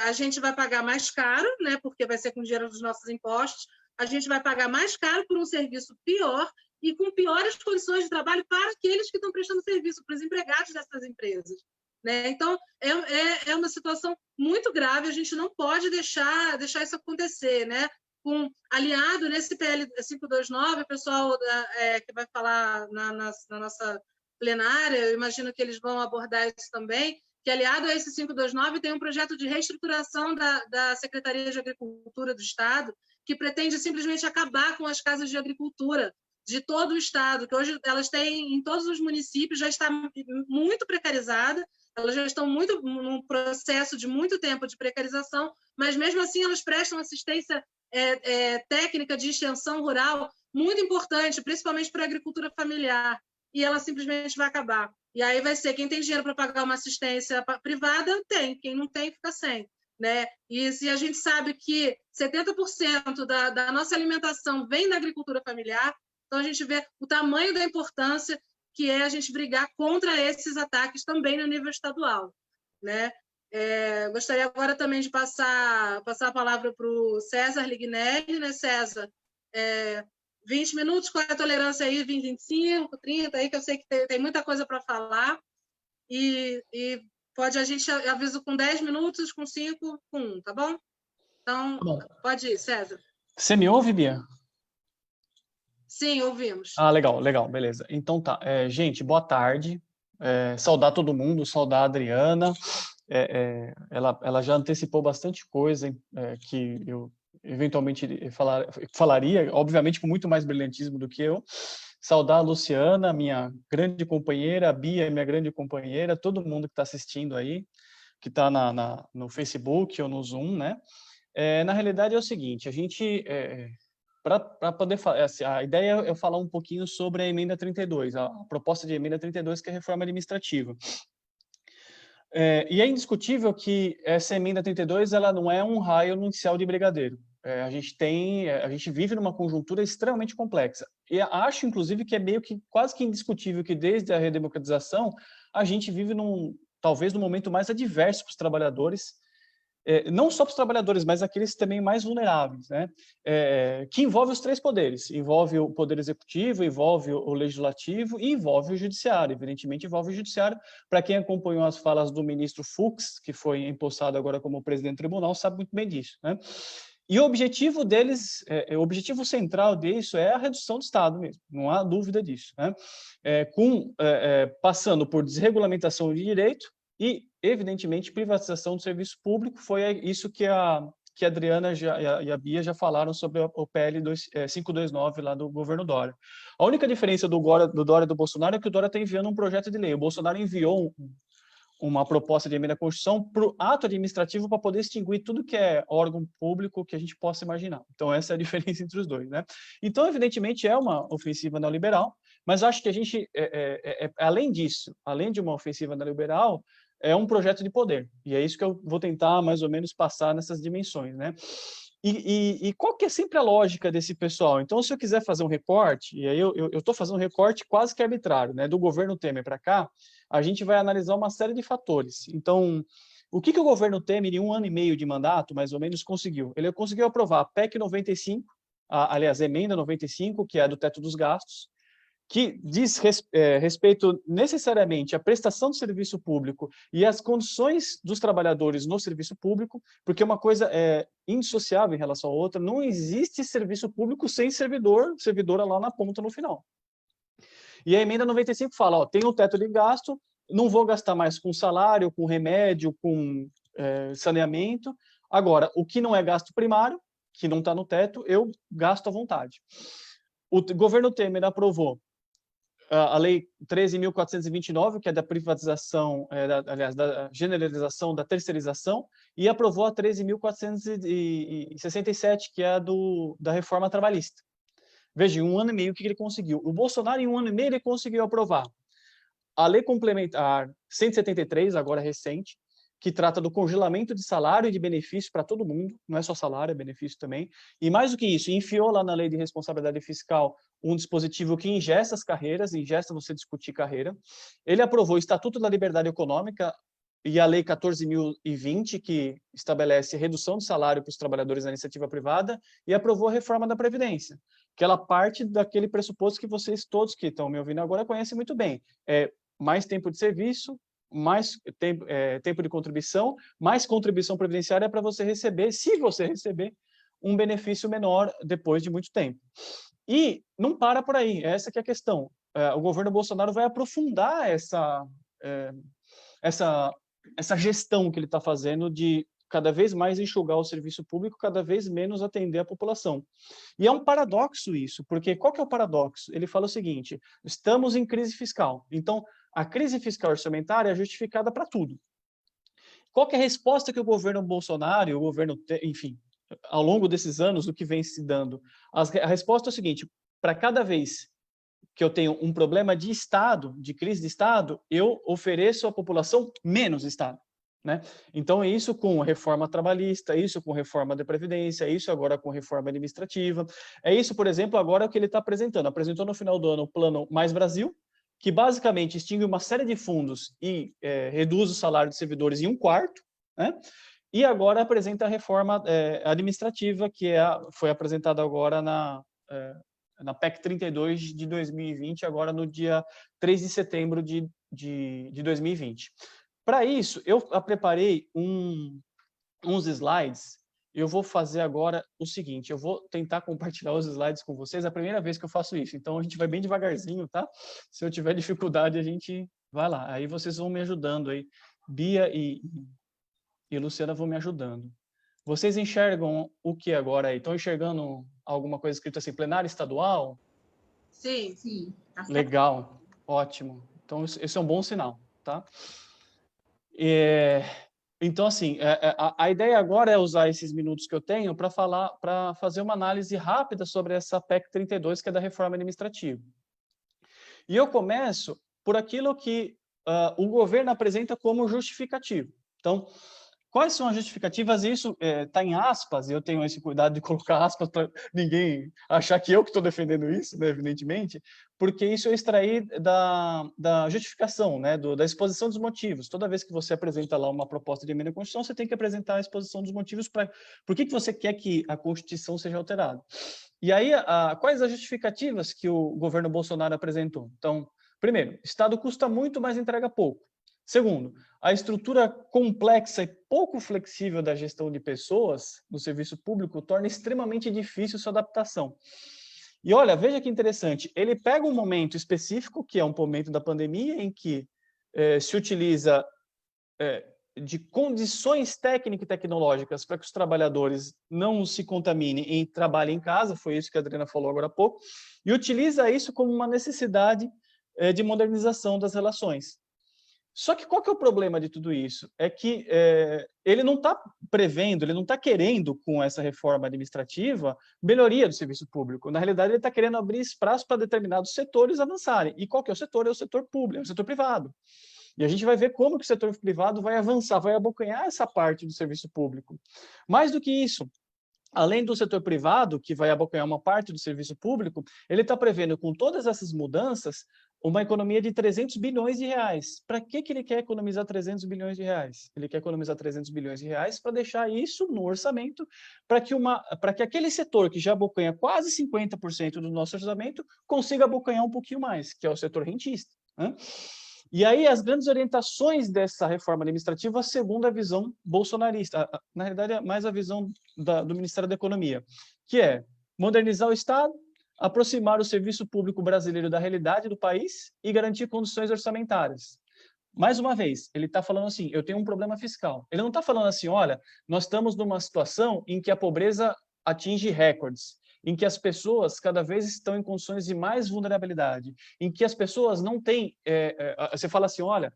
A gente vai pagar mais caro, né? Porque vai ser com dinheiro dos nossos impostos, a gente vai pagar mais caro por um serviço pior e com piores condições de trabalho para aqueles que estão prestando serviço, para os empregados dessas empresas. Né? Então, é uma situação muito grave, a gente não pode deixar isso acontecer. Né? Aliado nesse PL 529, o pessoal que vai falar na nossa plenária, eu imagino que eles vão abordar isso também, que aliado a esse 529 tem um projeto de reestruturação da Secretaria de Agricultura do Estado, que pretende simplesmente acabar com as casas de agricultura de todo o Estado, que hoje elas têm em todos os municípios, já está muito precarizada, elas já estão num processo de muito tempo de precarização, mas mesmo assim elas prestam assistência técnica de extensão rural muito importante, principalmente para a agricultura familiar, e ela simplesmente vai acabar. E aí vai ser quem tem dinheiro para pagar uma assistência privada, tem, quem não tem, fica sem. Né? E se a gente sabe que 70% da nossa alimentação vem da agricultura familiar, então a gente vê o tamanho da importância que é a gente brigar contra esses ataques também no nível estadual. Né? Gostaria agora também de passar a palavra para o César Lignelli. Né, César? 20 minutos, qual é a tolerância aí? 20, 25, 30, aí que eu sei que tem muita coisa para falar. E a gente avisa com 10 minutos, com 5, com 1, tá bom? Então, pode ir, César. Você me ouve, Bia? Sim, ouvimos. Legal, beleza. Então tá. Gente, boa tarde. Saudar todo mundo, saudar a Adriana. Ela já antecipou bastante coisa que eu eventualmente falaria, obviamente com muito mais brilhantismo do que eu. Saudar a Luciana, minha grande companheira, a Bia, minha grande companheira, todo mundo que está assistindo aí, que está no Facebook ou no Zoom, né? Na realidade é o seguinte, a gente, para poder falar, a ideia é eu falar um pouquinho sobre a emenda 32, a proposta de emenda 32, que é a reforma administrativa. E é indiscutível que essa emenda 32, ela não é um raio no inicial de brigadeiro. A gente vive numa conjuntura extremamente complexa. E acho, inclusive, que é meio que quase que indiscutível que desde a redemocratização a gente vive talvez no momento mais adverso para os trabalhadores, não só para os trabalhadores, mas aqueles também mais vulneráveis, né? Que envolve os três poderes. Envolve o poder executivo, envolve o legislativo e envolve o judiciário. Evidentemente, envolve o judiciário. Para quem acompanhou as falas do ministro Fux, que foi empossado agora como presidente do tribunal, sabe muito bem disso, né? E o objetivo deles, o objetivo central disso é a redução do Estado mesmo, não há dúvida disso, né? Passando por desregulamentação de direito e, evidentemente, privatização do serviço público. Foi isso que que a Adriana e a Bia já falaram sobre o PL 529 lá do governo Dória. A única diferença do Dória e do Bolsonaro é que o Dória está enviando um projeto de lei. O Bolsonaro enviou uma proposta de emenda à Constituição para o ato administrativo para poder extinguir tudo que é órgão público que a gente possa imaginar. Então, essa é a diferença entre os dois, né? Então, evidentemente, é uma ofensiva neoliberal, mas acho que a gente, além disso, além de uma ofensiva neoliberal, é um projeto de poder. E é isso que eu vou tentar, mais ou menos, passar nessas dimensões, né? E qual que é sempre a lógica desse pessoal? Então, se eu quiser fazer um recorte, e aí eu estou fazendo um recorte quase que arbitrário, né? Do governo Temer para cá, a gente vai analisar uma série de fatores. Então, o que o governo Temer, em 1 ano e meio de mandato, mais ou menos, conseguiu? Ele conseguiu aprovar a PEC 95, aliás, a emenda 95, que é a do teto dos gastos, que diz respeito necessariamente à prestação do serviço público e às condições dos trabalhadores no serviço público, porque uma coisa é indissociável em relação à outra, não existe serviço público sem servidora lá na ponta no final. E a emenda 95 fala, tem um teto de gasto, não vou gastar mais com salário, com remédio, com saneamento. Agora, o que não é gasto primário, que não está no teto, eu gasto à vontade. O governo Temer aprovou a Lei 13.429, que é da privatização, aliás, da generalização da terceirização, e aprovou a 13.467, que é da reforma trabalhista. Veja, em 1 ano e meio, o que ele conseguiu? O Bolsonaro, em 1 ano e meio, ele conseguiu aprovar a Lei Complementar 173, agora recente, que trata do congelamento de salário e de benefício para todo mundo, não é só salário, é benefício também. E mais do que isso, enfiou lá na Lei de Responsabilidade Fiscal um dispositivo que ingesta as carreiras, ingesta você discutir carreira. Ele aprovou o Estatuto da Liberdade Econômica e a Lei 14.020, que estabelece redução de salário para os trabalhadores da iniciativa privada, e aprovou a reforma da Previdência, que ela parte daquele pressuposto que vocês todos que estão me ouvindo agora conhecem muito bem. Mais tempo de serviço, mais tempo de contribuição, mais contribuição previdenciária para você receber, se você receber, um benefício menor depois de muito tempo. E não para por aí, essa que é a questão. O governo Bolsonaro vai aprofundar essa gestão que ele está fazendo de cada vez mais enxugar o serviço público, cada vez menos atender a população. E é um paradoxo isso, porque qual que é o paradoxo? Ele fala o seguinte, estamos em crise fiscal, então a crise fiscal orçamentária é justificada para tudo. Qual que é a resposta que o governo Bolsonaro, o governo, enfim, ao longo desses anos, o que vem se dando? A resposta é o seguinte, para cada vez que eu tenho um problema de Estado, de crise de Estado, eu ofereço à população menos Estado. Né? Então, é isso com reforma trabalhista, isso com reforma da Previdência, isso agora com reforma administrativa. É isso, por exemplo, agora o que ele está apresentando. Apresentou no final do ano o Plano Mais Brasil, que basicamente extingue uma série de fundos e reduz o salário de servidores em 1/4, né? E agora apresenta a reforma administrativa, que foi apresentada agora na PEC 32 de 2020, agora no dia 3 de setembro de 2020. Para isso, eu preparei uns slides. Eu vou fazer agora o seguinte, eu vou tentar compartilhar os slides com vocês, é a primeira vez que eu faço isso, então a gente vai bem devagarzinho, tá? Se eu tiver dificuldade, a gente vai lá. Aí vocês vão me ajudando aí. Bia e Luciana vão me ajudando. Vocês enxergam o que agora aí? Estão enxergando alguma coisa escrita assim, plenário estadual? Sim. Sim. Legal, ótimo. Então, esse é um bom sinal, tá? Então, assim, a ideia agora é usar esses minutos que eu tenho para fazer uma análise rápida sobre essa PEC 32, que é da reforma administrativa. E eu começo por aquilo que o governo apresenta como justificativo. Então, quais são as justificativas? Isso está em aspas, e eu tenho esse cuidado de colocar aspas para ninguém achar que eu que estou defendendo isso, né, evidentemente, porque isso é extrair da justificação, né, da exposição dos motivos. Toda vez que você apresenta lá uma proposta de emenda à Constituição, você tem que apresentar a exposição dos motivos para por que você quer que a Constituição seja alterada. E aí, quais as justificativas que o governo Bolsonaro apresentou? Então, primeiro, Estado custa muito, mas entrega pouco. Segundo, a estrutura complexa e pouco flexível da gestão de pessoas no serviço público torna extremamente difícil sua adaptação. E olha, veja que interessante, ele pega um momento específico, que é um momento da pandemia, em que se utiliza de condições técnicas e tecnológicas para que os trabalhadores não se contaminem e trabalhem em casa, foi isso que a Adriana falou agora há pouco, e utiliza isso como uma necessidade de modernização das relações. Só que qual que é o problema de tudo isso? É que ele não está prevendo, ele não está querendo, com essa reforma administrativa, melhoria do serviço público. Na realidade, ele está querendo abrir espaço para determinados setores avançarem. E qual que é o setor? É o setor público, é o setor privado. E a gente vai ver como que o setor privado vai avançar, vai abocanhar essa parte do serviço público. Mais do que isso, além do setor privado, que vai abocanhar uma parte do serviço público, ele está prevendo, com todas essas mudanças, uma economia de 300 bilhões de reais. Para que ele quer economizar 300 bilhões de reais? Ele quer economizar 300 bilhões de reais para deixar isso no orçamento, para que aquele setor que já abocanha quase 50% do nosso orçamento consiga abocanhar um pouquinho mais, que é o setor rentista, né? E aí as grandes orientações dessa reforma administrativa, segundo a visão bolsonarista, na realidade é mais a visão do Ministério da Economia, que é modernizar o Estado, aproximar o serviço público brasileiro da realidade do país e garantir condições orçamentárias. Mais uma vez, ele está falando assim, eu tenho um problema fiscal. Ele não está falando assim, olha, nós estamos numa situação em que a pobreza atinge recordes, em que as pessoas cada vez estão em condições de mais vulnerabilidade, em que as pessoas não têm... você fala assim, olha,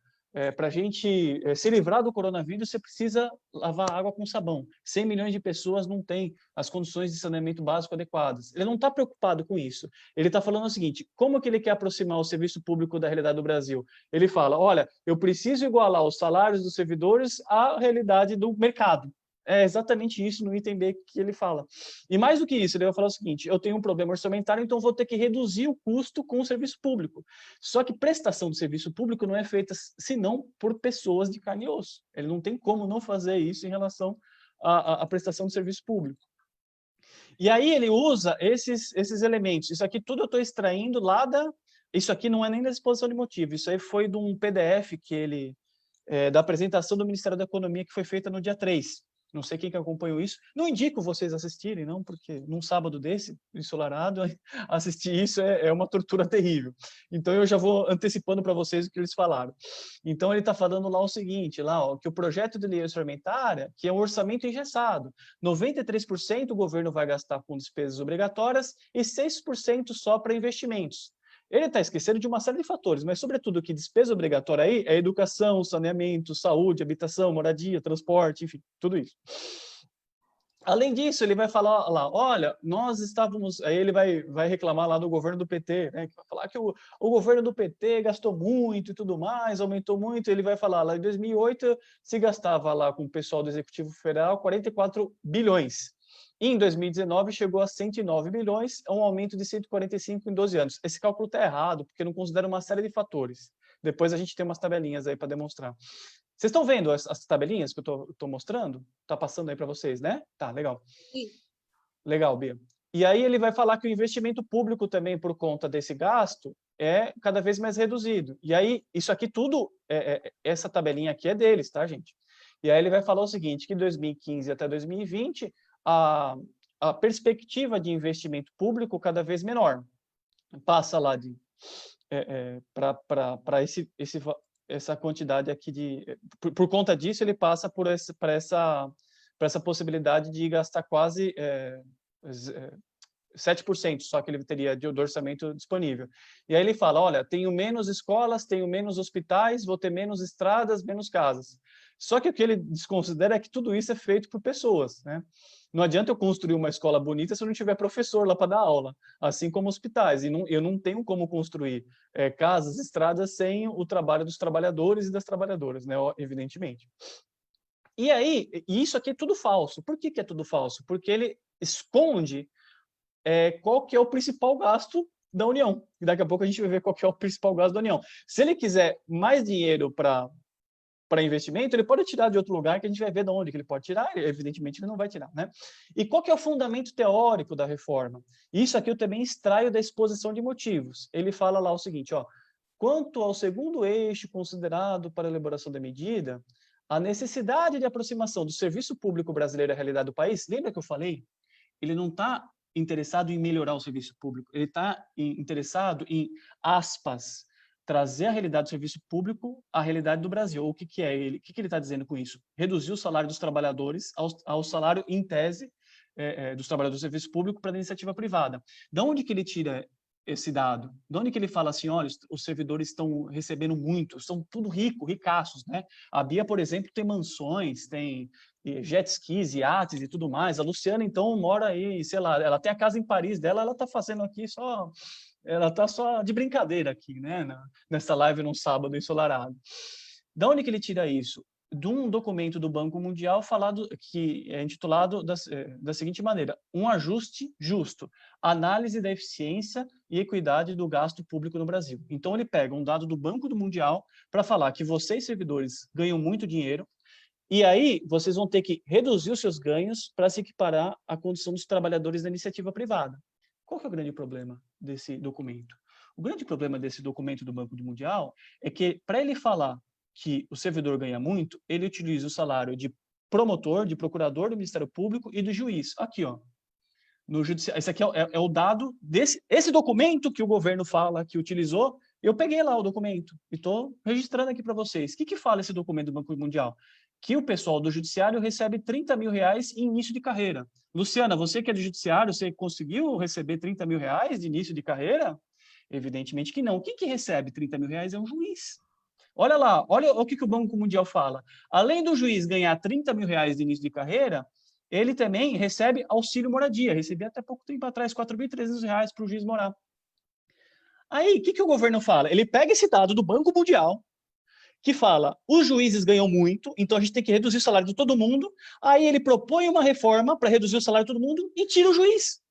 para a gente se livrar do coronavírus, você precisa lavar água com sabão. 100 milhões de pessoas não têm as condições de saneamento básico adequadas. Ele não está preocupado com isso. Ele está falando o seguinte, como que ele quer aproximar o serviço público da realidade do Brasil? Ele fala, olha, eu preciso igualar os salários dos servidores à realidade do mercado. É exatamente isso no item B que ele fala. E mais do que isso, ele vai falar o seguinte, eu tenho um problema orçamentário, então vou ter que reduzir o custo com o serviço público. Só que prestação do serviço público não é feita senão por pessoas de carne e osso. Ele não tem como não fazer isso em relação à prestação do serviço público. E aí ele usa esses elementos. Isso aqui tudo eu estou extraindo lá da... Isso aqui não é nem da exposição de motivo, isso aí foi de um PDF que ele... da apresentação do Ministério da Economia que foi feita no dia 3. Não sei quem que acompanhou isso. Não indico vocês assistirem, não, porque num sábado desse, ensolarado, assistir isso é uma tortura terrível. Então, eu já vou antecipando para vocês o que eles falaram. Então, ele está falando lá o seguinte, lá, ó, que o projeto de lei orçamentária, que é um orçamento engessado, 93% o governo vai gastar com despesas obrigatórias e 6% só para investimentos. Ele está esquecendo de uma série de fatores, mas, sobretudo, que despesa obrigatória aí é educação, saneamento, saúde, habitação, moradia, transporte, enfim, tudo isso. Além disso, ele vai falar lá, olha, nós estávamos... Aí ele vai reclamar lá do governo do PT, né? Que vai falar que o governo do PT gastou muito e tudo mais, aumentou muito. Ele vai falar lá, em 2008, se gastava lá com o pessoal do Executivo Federal 44 bilhões. Em 2019, chegou a 109 bilhões, um aumento de 145 em 12 anos. Esse cálculo está errado, porque não considera uma série de fatores. Depois a gente tem umas tabelinhas aí para demonstrar. Vocês estão vendo as tabelinhas que eu estou mostrando? Está passando aí para vocês, né? Tá, legal. Sim. Legal, Bia. E aí ele vai falar que o investimento público também, por conta desse gasto, é cada vez mais reduzido. E aí, isso aqui tudo, essa tabelinha aqui é deles, tá, gente? E aí ele vai falar o seguinte, que de 2015 até 2020... a perspectiva de investimento público cada vez menor. Passa lá para essa quantidade aqui de... Por conta disso, ele passa para essa possibilidade de gastar quase 7% só que ele teria do orçamento disponível. E aí ele fala, olha, tenho menos escolas, tenho menos hospitais, vou ter menos estradas, menos casas. Só que o que ele desconsidera é que tudo isso é feito por pessoas, né? Não adianta eu construir uma escola bonita se eu não tiver professor lá para dar aula, assim como hospitais. E eu não tenho como construir casas, estradas sem o trabalho dos trabalhadores e das trabalhadoras, né? Evidentemente. E aí, isso aqui é tudo falso. Por que é tudo falso? Porque ele esconde qual que é o principal gasto da União. E daqui a pouco a gente vai ver qual que é o principal gasto da União. Se ele quiser mais dinheiro para investimento, ele pode tirar de outro lugar, que a gente vai ver de onde que ele pode tirar, evidentemente ele não vai tirar, né? E qual que é o fundamento teórico da reforma? Isso aqui eu também extraio da exposição de motivos. Ele fala lá o seguinte, ó, quanto ao segundo eixo considerado para a elaboração da medida, a necessidade de aproximação do serviço público brasileiro à realidade do país, lembra que eu falei? Ele não está interessado em melhorar o serviço público, ele está interessado em, aspas, trazer a realidade do serviço público à realidade do Brasil. O que é ele? O que ele está dizendo com isso? Reduzir o salário dos trabalhadores ao salário, em tese, dos trabalhadores do serviço público para a iniciativa privada. De onde que ele tira esse dado? De onde que ele fala assim, olha, os servidores estão recebendo muito, são tudo ricaços, né? A Bia, por exemplo, tem mansões, tem jet skis, iates e tudo mais. A Luciana, então, mora aí, sei lá, ela tem a casa em Paris dela, ela está fazendo aqui só... Ela está só de brincadeira aqui, né? Nessa live num sábado ensolarado. De onde que ele tira isso? De um documento do Banco Mundial que é intitulado da seguinte maneira: um ajuste justo, análise da eficiência e equidade do gasto público no Brasil. Então, ele pega um dado do Banco Mundial para falar que vocês, servidores, ganham muito dinheiro, e aí vocês vão ter que reduzir os seus ganhos para se equiparar à condição dos trabalhadores da iniciativa privada. Qual que é o grande problema desse documento? O grande problema desse documento do Banco Mundial é que, para ele falar que o servidor ganha muito, ele utiliza o salário de promotor, de procurador do Ministério Público e do juiz. Aqui, ó. No judiciário. Esse aqui é o dado esse documento que o governo fala que utilizou. Eu peguei lá o documento e estou registrando aqui para vocês. O que fala esse documento do Banco Mundial? Que o pessoal do judiciário recebe R$30 mil em início de carreira. Luciana, você que é do judiciário, você conseguiu receber R$30 mil de início de carreira? Evidentemente que não. O que recebe R$30 mil é um juiz. Olha lá, olha o que o Banco Mundial fala. Além do juiz ganhar R$30 mil de início de carreira, ele também recebe auxílio moradia. Recebia até pouco tempo atrás R$4.300 para o juiz morar. Aí, o que o governo fala? Ele pega esse dado do Banco Mundial, que fala, os juízes ganham muito, então a gente tem que reduzir o salário de todo mundo. Aí ele propõe uma reforma para reduzir o salário de todo mundo e tira o juiz.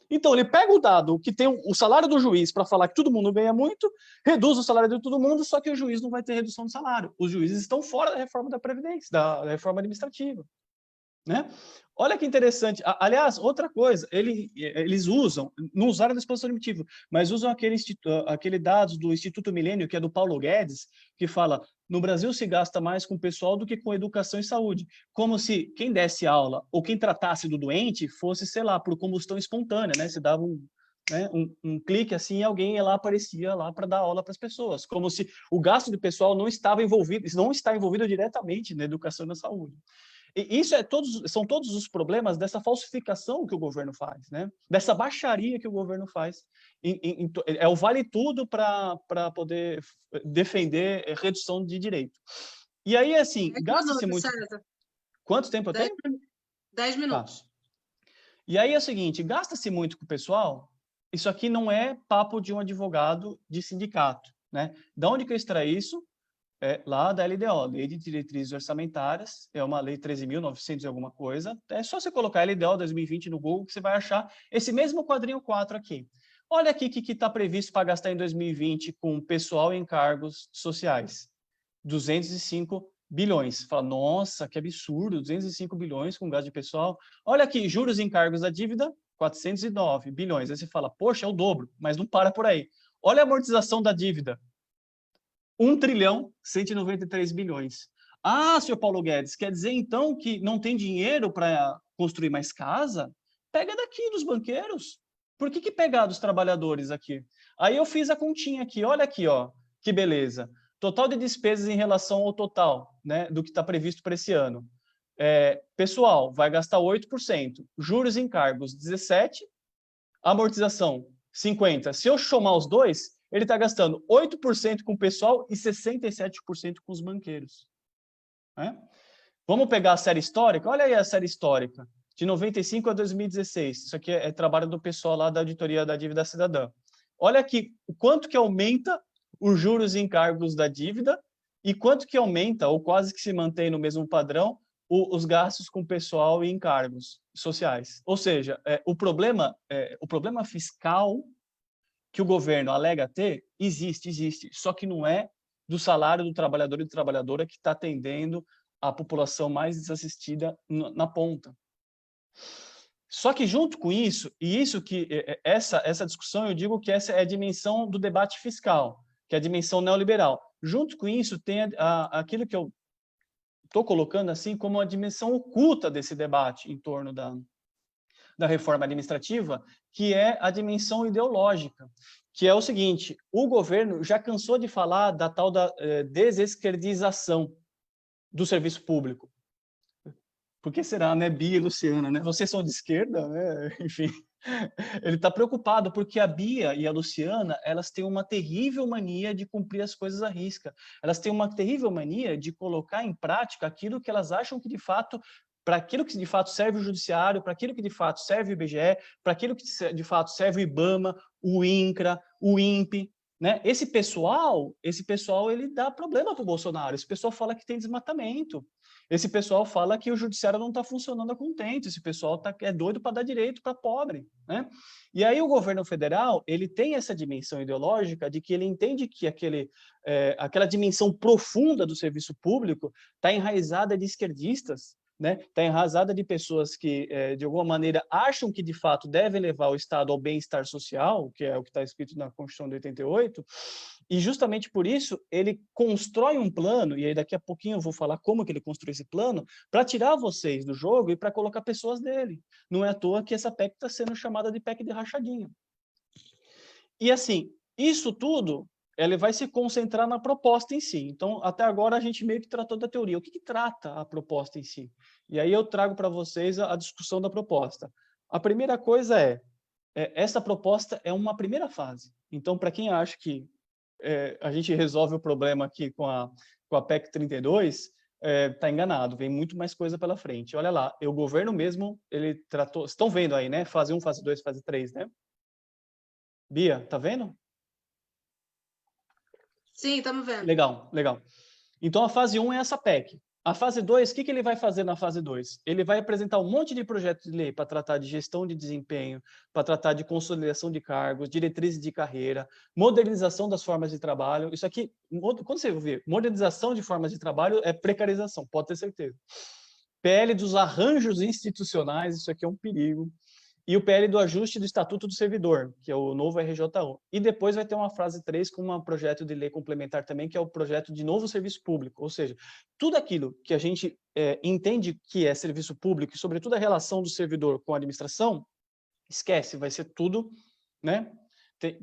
Então, ele pega o dado que tem o salário do juiz para falar que todo mundo ganha muito, reduz o salário de todo mundo, só que o juiz não vai ter redução de salário. Os juízes estão fora da reforma da Previdência, da reforma administrativa. Né? Olha que interessante. Aliás, outra coisa, eles usam, não usaram a disposição limitiva, mas usam aquele dados do Instituto Milênio, que é do Paulo Guedes, que fala, no Brasil se gasta mais com o pessoal do que com educação e saúde. Como se quem desse aula ou quem tratasse do doente fosse, sei lá, por combustão espontânea, né? Se dava um clique assim e alguém lá aparecia lá para dar aula para as pessoas. Como se o gasto de pessoal não está envolvido diretamente na educação e na saúde. E isso são todos os problemas dessa falsificação que o governo faz, né? Dessa baixaria que o governo faz. É o vale tudo para poder defender redução de direito. E aí, assim, gasta-se muito... César. Quanto tempo eu tenho? 10 minutos. Tá. E aí é o seguinte, gasta-se muito com o pessoal, isso aqui não é papo de um advogado de sindicato, né? Da onde que eu extraí isso? Lá da LDO, Lei de Diretrizes Orçamentárias, é uma lei 13.900 e alguma coisa. É só você colocar LDO 2020 no Google que você vai achar esse mesmo quadrinho 4 aqui. Olha aqui o que está previsto para gastar em 2020 com pessoal e encargos sociais. 205 bilhões. Você fala, nossa, que absurdo, 205 bilhões com gasto de pessoal. Olha aqui, juros e encargos da dívida, 409 bilhões. Aí você fala, poxa, é o dobro, mas não para por aí. Olha a amortização da dívida. 1.193 bilhões. Ah, senhor Paulo Guedes, quer dizer então que não tem dinheiro para construir mais casa? Pega daqui dos banqueiros. Por que pegar dos trabalhadores aqui? Aí eu fiz a continha aqui, olha aqui, ó, que beleza. Total de despesas em relação ao total, né, do que está previsto para esse ano. Pessoal, vai gastar 8%. Juros e encargos, 17%. Amortização, 50%. Se eu somar os dois, ele está gastando 8% com o pessoal e 67% com os banqueiros. Né? Vamos pegar a série histórica? Olha aí a série histórica, de 95 a 2016. Isso aqui é trabalho do pessoal lá da Auditoria da Dívida Cidadã. Olha aqui o quanto que aumenta os juros e encargos da dívida e quanto que aumenta, ou quase que se mantém no mesmo padrão, os gastos com pessoal e encargos sociais. Ou seja, o problema fiscal que o governo alega ter, existe, só que não é do salário do trabalhador e da trabalhadora que está atendendo a população mais desassistida na ponta. Só que junto com isso, e isso que essa discussão, eu digo que essa é a dimensão do debate fiscal, que é a dimensão neoliberal. Junto com isso, tem aquilo que eu estou colocando assim como a dimensão oculta desse debate em torno da reforma administrativa, que é a dimensão ideológica, que é o seguinte: o governo já cansou de falar da tal da desesquerdização do serviço público. Por que será, né, Bia e Luciana, né? Vocês são de esquerda, né? Enfim, ele está preocupado porque a Bia e a Luciana, elas têm uma terrível mania de cumprir as coisas à risca. Elas têm uma terrível mania de colocar em prática aquilo que elas acham que, de fato, para aquilo que de fato serve o judiciário, para aquilo que de fato serve o IBGE, para aquilo que de fato serve o IBAMA, o INCRA, o INPE, né? Esse pessoal, ele dá problema para o Bolsonaro. Esse pessoal fala que tem desmatamento. Esse pessoal fala que o judiciário não está funcionando a contento. Esse pessoal é doido para dar direito para pobre, né? E aí o governo federal, ele tem essa dimensão ideológica de que ele entende que aquela dimensão profunda do serviço público está enraizada de esquerdistas, né? Está enraizada de pessoas que, de alguma maneira, acham que, de fato, devem levar o Estado ao bem-estar social, que é o que está escrito na Constituição de 88, e justamente por isso ele constrói um plano, e aí daqui a pouquinho eu vou falar como que ele construiu esse plano, para tirar vocês do jogo e para colocar pessoas dele. Não é à toa que essa PEC está sendo chamada de PEC de rachadinha. E assim, isso tudo ele vai se concentrar na proposta em si. Então, até agora, a gente meio que tratou da teoria. O que trata a proposta em si? E aí eu trago para vocês a discussão da proposta. A primeira coisa essa proposta é uma primeira fase. Então, para quem acha que a gente resolve o problema aqui com a PEC 32, está enganado, vem muito mais coisa pela frente. Olha lá, o governo mesmo, ele tratou... Estão vendo aí, né? Fase 1, fase 2, fase 3, né? Bia, tá vendo? Sim, estamos vendo. Legal, legal. Então, a fase 1 é essa PEC. A fase 2, o que ele vai fazer na fase 2? Ele vai apresentar um monte de projetos de lei para tratar de gestão de desempenho, para tratar de consolidação de cargos, diretrizes de carreira, modernização das formas de trabalho. Isso aqui, quando você ouvir modernização de formas de trabalho, é precarização, pode ter certeza. PL dos arranjos institucionais, isso aqui é um perigo. E o PL do ajuste do Estatuto do Servidor, que é o novo RJU. E depois vai ter uma fase 3 com um projeto de lei complementar também, que é o projeto de novo serviço público. Ou seja, tudo aquilo que a gente entende que é serviço público, e sobretudo a relação do servidor com a administração, esquece, vai ser tudo, né?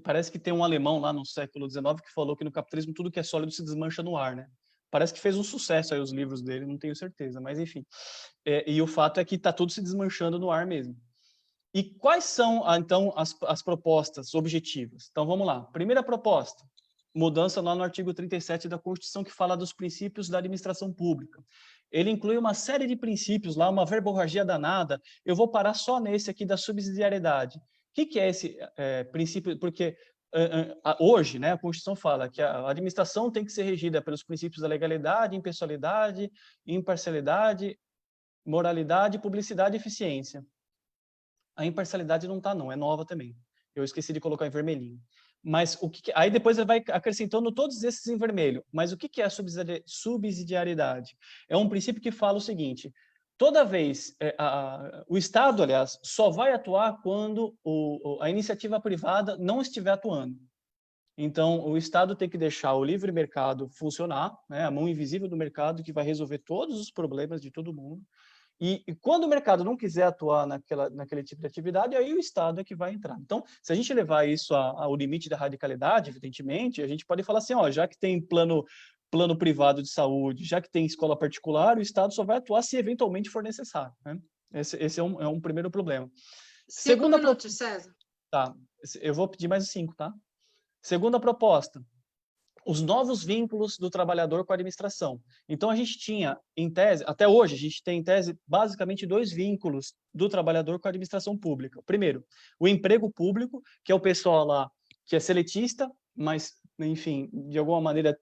Parece que tem um alemão lá no século XIX que falou que no capitalismo tudo que é sólido se desmancha no ar, né? Parece que fez um sucesso aí os livros dele, não tenho certeza, mas enfim. E o fato é que está tudo se desmanchando no ar mesmo. E quais são, então, as propostas objetivas? Então, vamos lá. Primeira proposta, mudança lá no artigo 37 da Constituição, que fala dos princípios da administração pública. Ele inclui uma série de princípios lá, uma verborragia danada. Eu vou parar só nesse aqui da subsidiariedade. O que é esse princípio? Porque hoje, né, a Constituição fala que a administração tem que ser regida pelos princípios da legalidade, impessoalidade, imparcialidade, moralidade, publicidade e eficiência. A imparcialidade não está, não, é nova também. Eu esqueci de colocar em vermelhinho. Mas aí depois ele vai acrescentando todos esses em vermelho. Mas o que é a subsidiariedade? É um princípio que fala o seguinte: toda vez, o Estado, aliás, só vai atuar quando a iniciativa privada não estiver atuando. Então, o Estado tem que deixar o livre mercado funcionar, né, a mão invisível do mercado que vai resolver todos os problemas de todo mundo. E quando o mercado não quiser atuar naquele tipo de atividade, aí o Estado é que vai entrar. Então, se a gente levar isso ao limite da radicalidade, evidentemente, a gente pode falar assim, ó, já que tem plano privado de saúde, já que tem escola particular, o Estado só vai atuar se eventualmente for necessário, né? Esse é um primeiro problema. 5 minutos, César. Tá, eu vou pedir mais 5, tá? Segunda proposta, os novos vínculos do trabalhador com a administração. Então, a gente tinha, em tese, até hoje, a gente tem, em tese, basicamente 2 vínculos do trabalhador com a administração pública. Primeiro, o emprego público, que é o pessoal lá que é seletista, mas, enfim, de alguma maneira,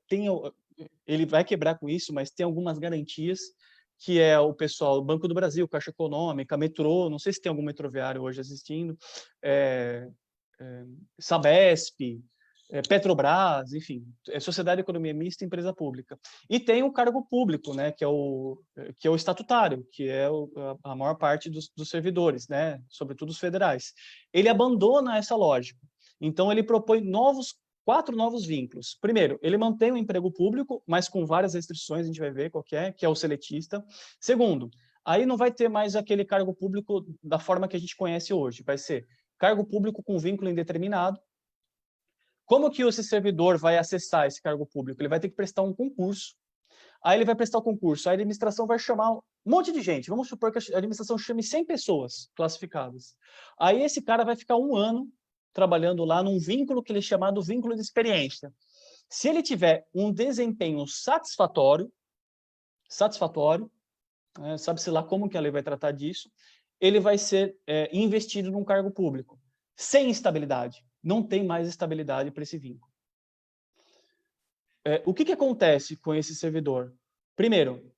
ele vai quebrar com isso, mas tem algumas garantias, que é o pessoal do Banco do Brasil, Caixa Econômica, metrô, não sei se tem algum metroviário hoje assistindo, Sabesp, Petrobras, enfim, Sociedade de Economia Mista e Empresa Pública. E tem o cargo público, né, que é o estatutário, que é a maior parte dos servidores, né, sobretudo os federais. Ele abandona essa lógica. Então, ele propõe 4 novos vínculos. Primeiro, ele mantém o emprego público, mas com várias restrições, a gente vai ver qual que é o seletista. Segundo, Aí não vai ter mais aquele cargo público da forma que a gente conhece hoje. Vai ser cargo público com vínculo indeterminado. Como que esse servidor vai acessar esse cargo público? Ele vai ter que prestar um concurso. Aí ele vai prestar o concurso. A administração vai chamar um monte de gente. Vamos supor que a administração chame 100 pessoas classificadas. Aí esse cara vai ficar 1 ano trabalhando lá num vínculo que ele é chamado vínculo de experiência. Se ele tiver um desempenho satisfatório, sabe-se lá como que a lei vai tratar disso, ele vai ser investido num cargo público. Sem estabilidade. Não tem mais estabilidade para esse vínculo. O que acontece com esse servidor? Primeiro,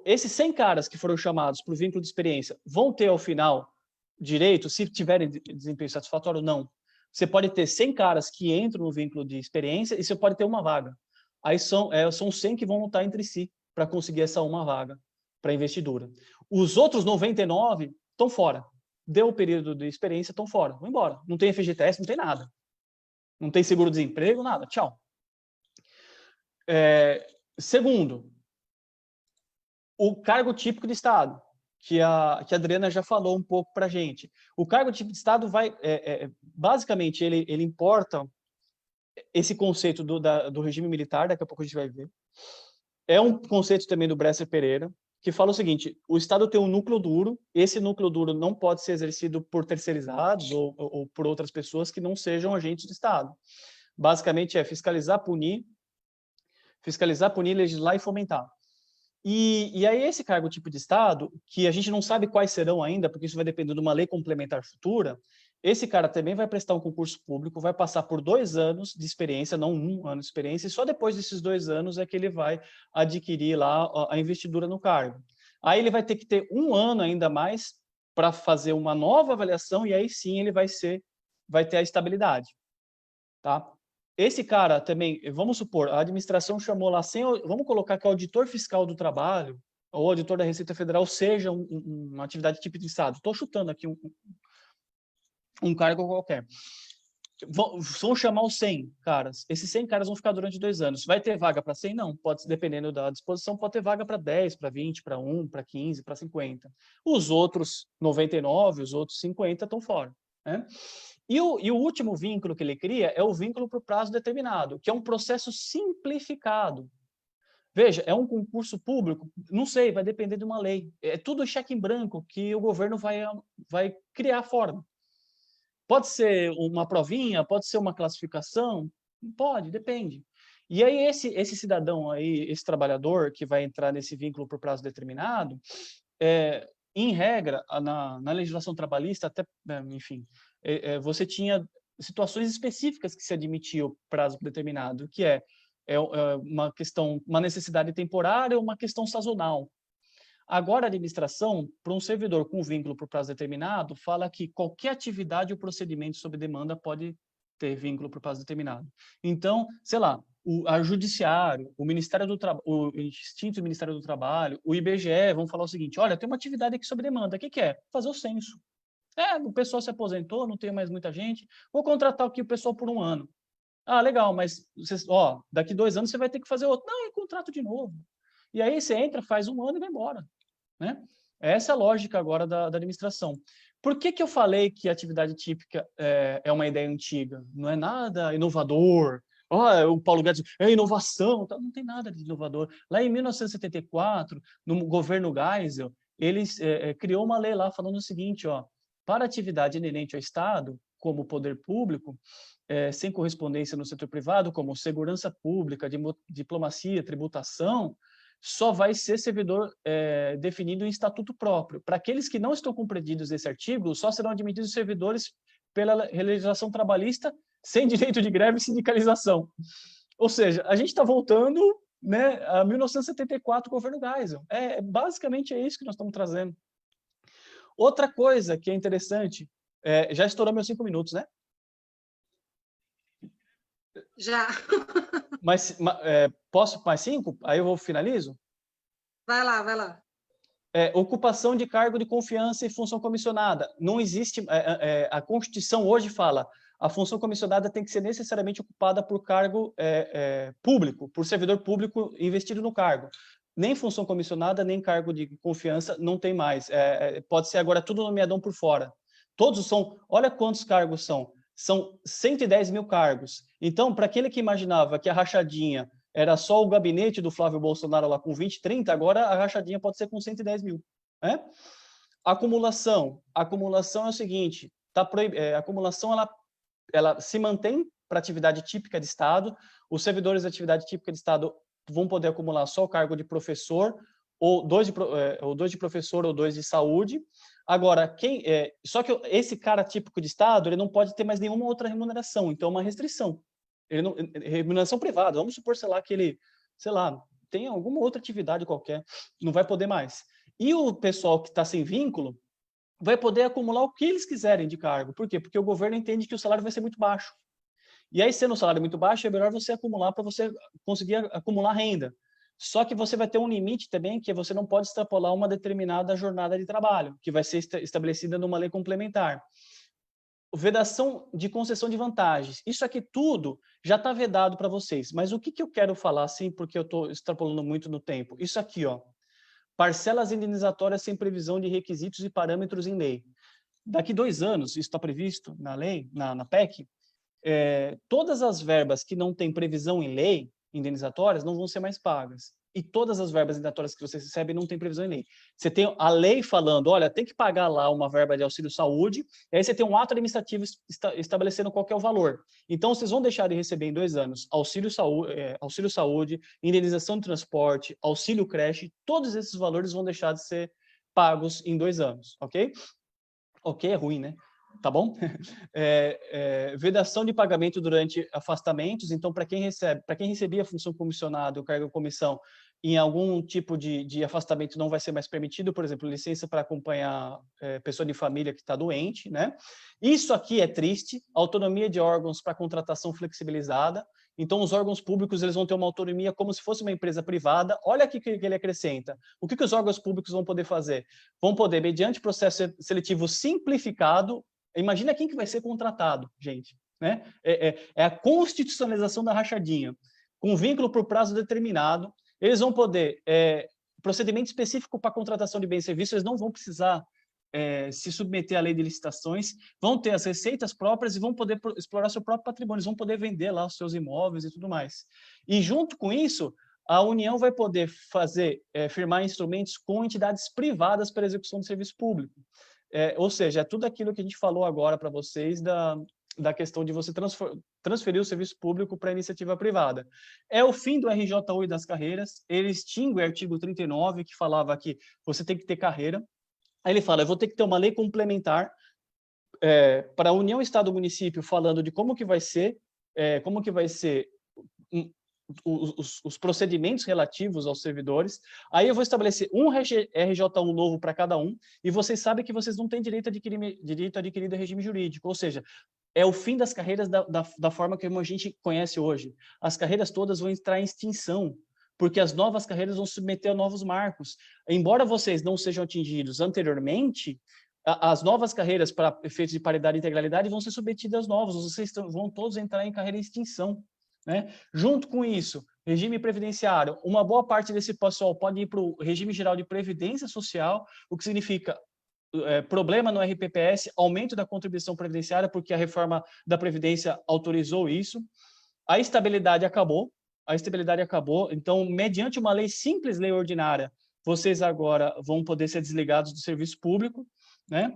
esses 100 caras que foram chamados para o vínculo de experiência vão ter, ao final, direito, se tiverem desempenho satisfatório ou não. Você pode ter 100 caras que entram no vínculo de experiência e você pode ter uma vaga. Aí são 100 que vão lutar entre si para conseguir essa uma vaga para investidura. Os outros 99 estão fora. Deu o período de experiência, estão fora. Vão embora. Não tem FGTS, não tem nada. Não tem seguro-desemprego, nada. Tchau. Segundo, o cargo típico de Estado, que a Adriana já falou um pouco para a gente. O cargo típico de Estado vai, basicamente, ele importa esse conceito do regime militar, daqui a pouco a gente vai ver. É um conceito também do Bresser Pereira, que fala o seguinte: o Estado tem um núcleo duro, esse núcleo duro não pode ser exercido por terceirizados ou por outras pessoas que não sejam agentes do Estado. Basicamente é fiscalizar, punir, legislar e fomentar. E aí esse cargo tipo de Estado, que a gente não sabe quais serão ainda, porque isso vai depender de uma lei complementar futura, esse cara também vai prestar um concurso público, vai passar por 2 anos de experiência, não 1 ano de experiência, e só depois desses 2 anos é que ele vai adquirir lá a investidura no cargo. Aí ele vai ter que ter 1 ano ainda mais para fazer uma nova avaliação, e aí sim ele vai ter a estabilidade. Tá? Esse cara também, vamos supor, a administração chamou lá, vamos colocar que o auditor fiscal do trabalho, ou o auditor da Receita Federal seja uma atividade tipo de Estado. Estou chutando aqui um cargo qualquer. Vão chamar os 100 caras. Esses 100 caras vão ficar durante 2 anos. Vai ter vaga para 100? Não. Pode, dependendo da disposição, pode ter vaga para 10, para 20, para 1, para 15, para 50. Os outros 99, os outros 50 estão fora. Né? E o último vínculo que ele cria é o vínculo para o prazo determinado, que é um processo simplificado. Veja, é um concurso público, não sei, vai depender de uma lei. É tudo cheque em branco que o governo vai criar a forma. Pode ser uma provinha, pode ser uma classificação, pode, depende. E aí esse cidadão aí, esse trabalhador que vai entrar nesse vínculo por prazo determinado, em regra, na legislação trabalhista, até, enfim, você tinha situações específicas que se admitia o prazo determinado, que é uma necessidade temporária ou uma questão sazonal. Agora, a administração, para um servidor com vínculo por prazo determinado, fala que qualquer atividade ou procedimento sob demanda pode ter vínculo por prazo determinado. Então, sei lá, o Judiciário, o Ministério do Trabalho, o extinto Ministério do Trabalho, o IBGE vão falar o seguinte: olha, tem uma atividade aqui sob demanda, o que é? Fazer o censo. O pessoal se aposentou, não tem mais muita gente, vou contratar aqui o pessoal por 1 ano. Ah, legal, mas daqui 2 anos você vai ter que fazer outro. Não, é contrato de novo. E aí você entra, faz 1 ano e vai embora. Né? Essa é a lógica agora da administração. Por que eu falei que a atividade típica é uma ideia antiga? Não é nada inovador. O Paulo Guedes, é inovação. Não tem nada de inovador. Lá em 1974, no governo Geisel, eles criou uma lei lá falando o seguinte: para atividade inerente ao Estado, como poder público, sem correspondência no setor privado, como segurança pública, diplomacia, tributação, só vai ser servidor definido em estatuto próprio. Para aqueles que não estão compreendidos nesse artigo, só serão admitidos servidores pela legislação trabalhista sem direito de greve e sindicalização. Ou seja, a gente está voltando, né, a 1974, governo Geisel. Basicamente é isso que nós estamos trazendo. Outra coisa que é interessante, já estourou meus 5 minutos, né? Já. Mas posso mais 5? Aí eu finalizo? Vai lá. Ocupação de cargo de confiança e função comissionada. Não existe... a Constituição hoje fala: a função comissionada tem que ser necessariamente ocupada por cargo público, por servidor público investido no cargo. nem função comissionada, nem cargo de confiança, não tem mais. Pode ser agora tudo nomeadão por fora. Todos são, olha quantos cargos são 110 mil cargos. Então, para aquele que imaginava que a rachadinha era só o gabinete do Flávio Bolsonaro lá com 20, 30, agora a rachadinha pode ser com 110 mil. Né? Acumulação é o seguinte, a acumulação ela se mantém para atividade típica de Estado, os servidores de atividade típica de Estado vão poder acumular só o cargo de professor, ou dois de professor ou 2 de saúde. Agora, só que esse cara típico de Estado, ele não pode ter mais nenhuma outra remuneração, então é uma restrição. Remuneração privada, vamos supor, sei lá, que ele, tem alguma outra atividade qualquer, não vai poder mais. E o pessoal que está sem vínculo vai poder acumular o que eles quiserem de cargo. Por quê? Porque o governo entende que o salário vai ser muito baixo. E aí, sendo um salário muito baixo, é melhor você acumular para você conseguir acumular renda. Só que você vai ter um limite também, que você não pode extrapolar uma determinada jornada de trabalho, que vai ser estabelecida numa lei complementar. Vedação de concessão de vantagens. Isso aqui tudo já está vedado para vocês. Mas o que eu quero falar, assim, porque eu estou extrapolando muito no tempo? Isso aqui, ó. Parcelas indenizatórias sem previsão de requisitos e parâmetros em lei. Daqui 2 anos, isso está previsto na lei, na PEC, todas as verbas que não têm previsão em lei, indenizatórias, não vão ser mais pagas. E todas as verbas indenizatórias que você recebe não tem previsão em lei. Você tem a lei falando, olha, tem que pagar lá uma verba de auxílio-saúde, e aí você tem um ato administrativo estabelecendo qual que é o valor. Então, vocês vão deixar de receber em 2 anos auxílio-saúde, indenização de transporte, auxílio-creche, todos esses valores vão deixar de ser pagos em 2 anos, ok? Ok, é ruim, né? Tá bom? Vedação de pagamento durante afastamentos. Então, para quem recebia função comissionada ou cargo de comissão, em algum tipo de afastamento não vai ser mais permitido, por exemplo, licença para acompanhar pessoa de família que está doente, né? Isso aqui é triste, autonomia de órgãos para contratação flexibilizada. Então, os órgãos públicos eles vão ter uma autonomia como se fosse uma empresa privada. Olha aqui o que ele acrescenta. O que os órgãos públicos vão poder fazer? Vão poder, mediante processo seletivo simplificado. Imagina quem que vai ser contratado, gente. Né? É a constitucionalização da rachadinha. Com vínculo por prazo determinado, eles vão poder, procedimento específico para contratação de bens e serviços, eles não vão precisar se submeter à lei de licitações, vão ter as receitas próprias e vão poder explorar seu próprio patrimônio, eles vão poder vender lá os seus imóveis e tudo mais. E junto com isso, a União vai poder firmar instrumentos com entidades privadas para execução de serviço público. Ou seja, é tudo aquilo que a gente falou agora para vocês da questão de você transferir o serviço público para a iniciativa privada. É o fim do RJU e das carreiras, ele extingue o artigo 39, que falava que você tem que ter carreira. Aí ele fala, eu vou ter que ter uma lei complementar para a União, Estado e Município, falando de como que vai ser os procedimentos relativos aos servidores. Aí eu vou estabelecer um RJ1 novo para cada um, e vocês sabem que vocês não têm direito adquirido a regime jurídico, ou seja, é o fim das carreiras da forma que a gente conhece hoje. As carreiras todas vão entrar em extinção, porque as novas carreiras vão submeter a novos marcos. Embora vocês não sejam atingidos anteriormente, as novas carreiras para efeitos de paridade e integralidade vão ser submetidas às novas, vocês vão todos entrar em carreira em extinção. Né? Junto com isso, regime previdenciário, uma boa parte desse pessoal pode ir para o regime geral de previdência social, o que significa problema no RPPS, aumento da contribuição previdenciária, porque a reforma da Previdência autorizou isso. A estabilidade acabou, então, mediante uma lei simples, lei ordinária, vocês agora vão poder ser desligados do serviço público, né?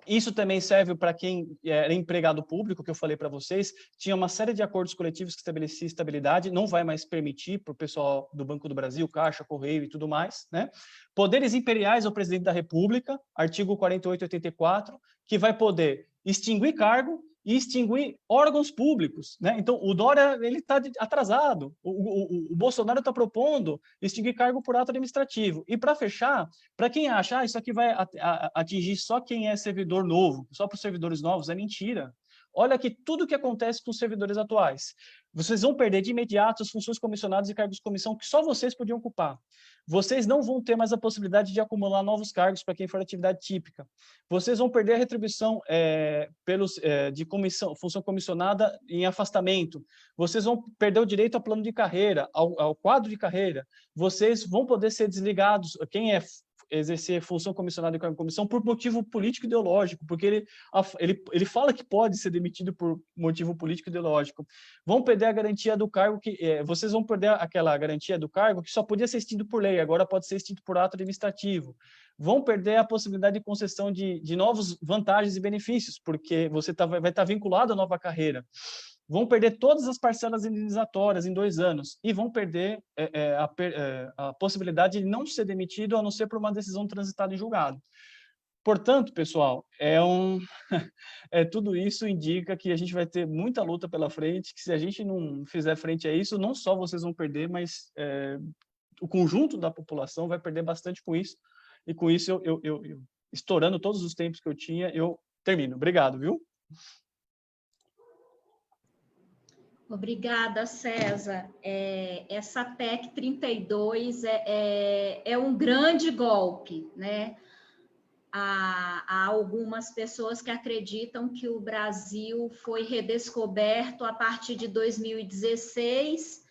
Isso também serve para quem era empregado público, que eu falei para vocês, tinha uma série de acordos coletivos que estabeleciam estabilidade, não vai mais permitir para o pessoal do Banco do Brasil, Caixa, Correio e tudo mais, né? Poderes imperiais ao presidente da República, artigo 48 e 84, que vai poder extinguir cargo e extinguir órgãos públicos, né? Então, o Dória, ele está atrasado, o Bolsonaro está propondo extinguir cargo por ato administrativo. E, para fechar, para quem acha, isso aqui vai atingir só quem é servidor novo, só para os servidores novos, é mentira. Olha aqui tudo que acontece com os servidores atuais. Vocês vão perder de imediato as funções comissionadas e cargos de comissão que só vocês podiam ocupar. Vocês não vão ter mais a possibilidade de acumular novos cargos para quem for atividade típica. Vocês vão perder a retribuição de função comissionada em afastamento. Vocês vão perder o direito ao plano de carreira, ao quadro de carreira. Vocês vão poder ser desligados. Quem exercer função comissionada e cargo de comissão por motivo político ideológico, porque ele fala que pode ser demitido por motivo político ideológico. Vão perder a garantia do cargo vocês vão perder aquela garantia do cargo que só podia ser extinto por lei, agora pode ser extinto por ato administrativo. Vão perder a possibilidade de concessão de novas vantagens e benefícios, porque você vai estar vinculado à nova carreira. Vão perder todas as parcelas indenizatórias em 2 anos e vão perder a possibilidade de não ser demitido, a não ser por uma decisão transitada em julgado. Portanto, pessoal, tudo isso indica que a gente vai ter muita luta pela frente, que se a gente não fizer frente a isso, não só vocês vão perder, mas o conjunto da população vai perder bastante com isso. E com isso, eu estourando todos os tempos que eu tinha, eu termino. Obrigado, viu? Obrigada, César. Essa PEC 32 é um grande golpe, né? Há algumas pessoas que acreditam que o Brasil foi redescoberto a partir de 2016,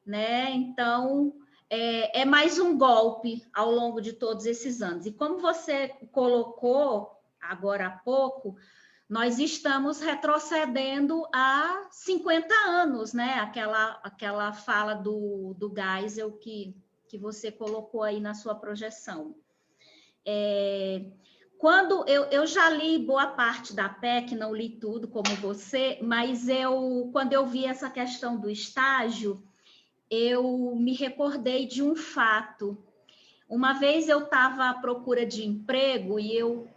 né? Então, é mais um golpe ao longo de todos esses anos. E como você colocou agora há pouco, nós estamos retrocedendo há 50 anos, né? Aquela fala do Geisel que você colocou aí na sua projeção. Quando eu já li boa parte da PEC, não li tudo como você, mas quando eu vi essa questão do estágio, eu me recordei de um fato. Uma vez eu estava à procura de emprego e eu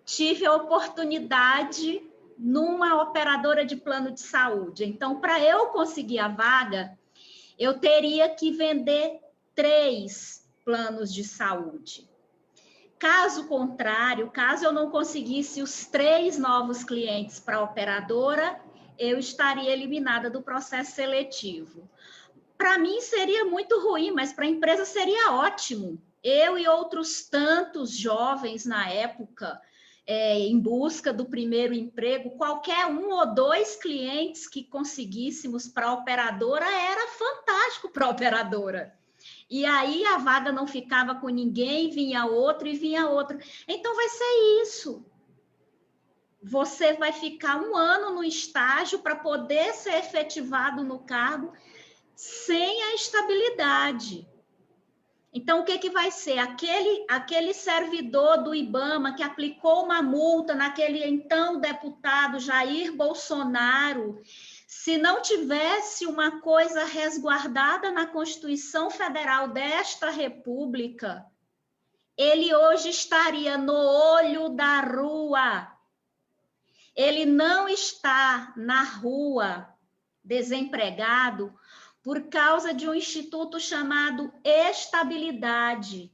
tive a oportunidade numa operadora de plano de saúde. Então, para eu conseguir a vaga, eu teria que vender 3 planos de saúde. Caso contrário, caso eu não conseguisse os 3 novos clientes para a operadora, eu estaria eliminada do processo seletivo. Para mim seria muito ruim, mas para a empresa seria ótimo. Eu e outros tantos jovens na época, em busca do primeiro emprego, qualquer 1 ou 2 clientes que conseguíssemos para a operadora era fantástico para a operadora. E aí a vaga não ficava com ninguém, vinha outro e vinha outro. Então vai ser isso. Você vai ficar 1 ano no estágio para poder ser efetivado no cargo sem a estabilidade. Então, o que vai ser? Aquele servidor do IBAMA que aplicou uma multa naquele então deputado Jair Bolsonaro, se não tivesse uma coisa resguardada na Constituição Federal desta República, ele hoje estaria no olho da rua. Ele não está na rua, desempregado, por causa de um instituto chamado estabilidade,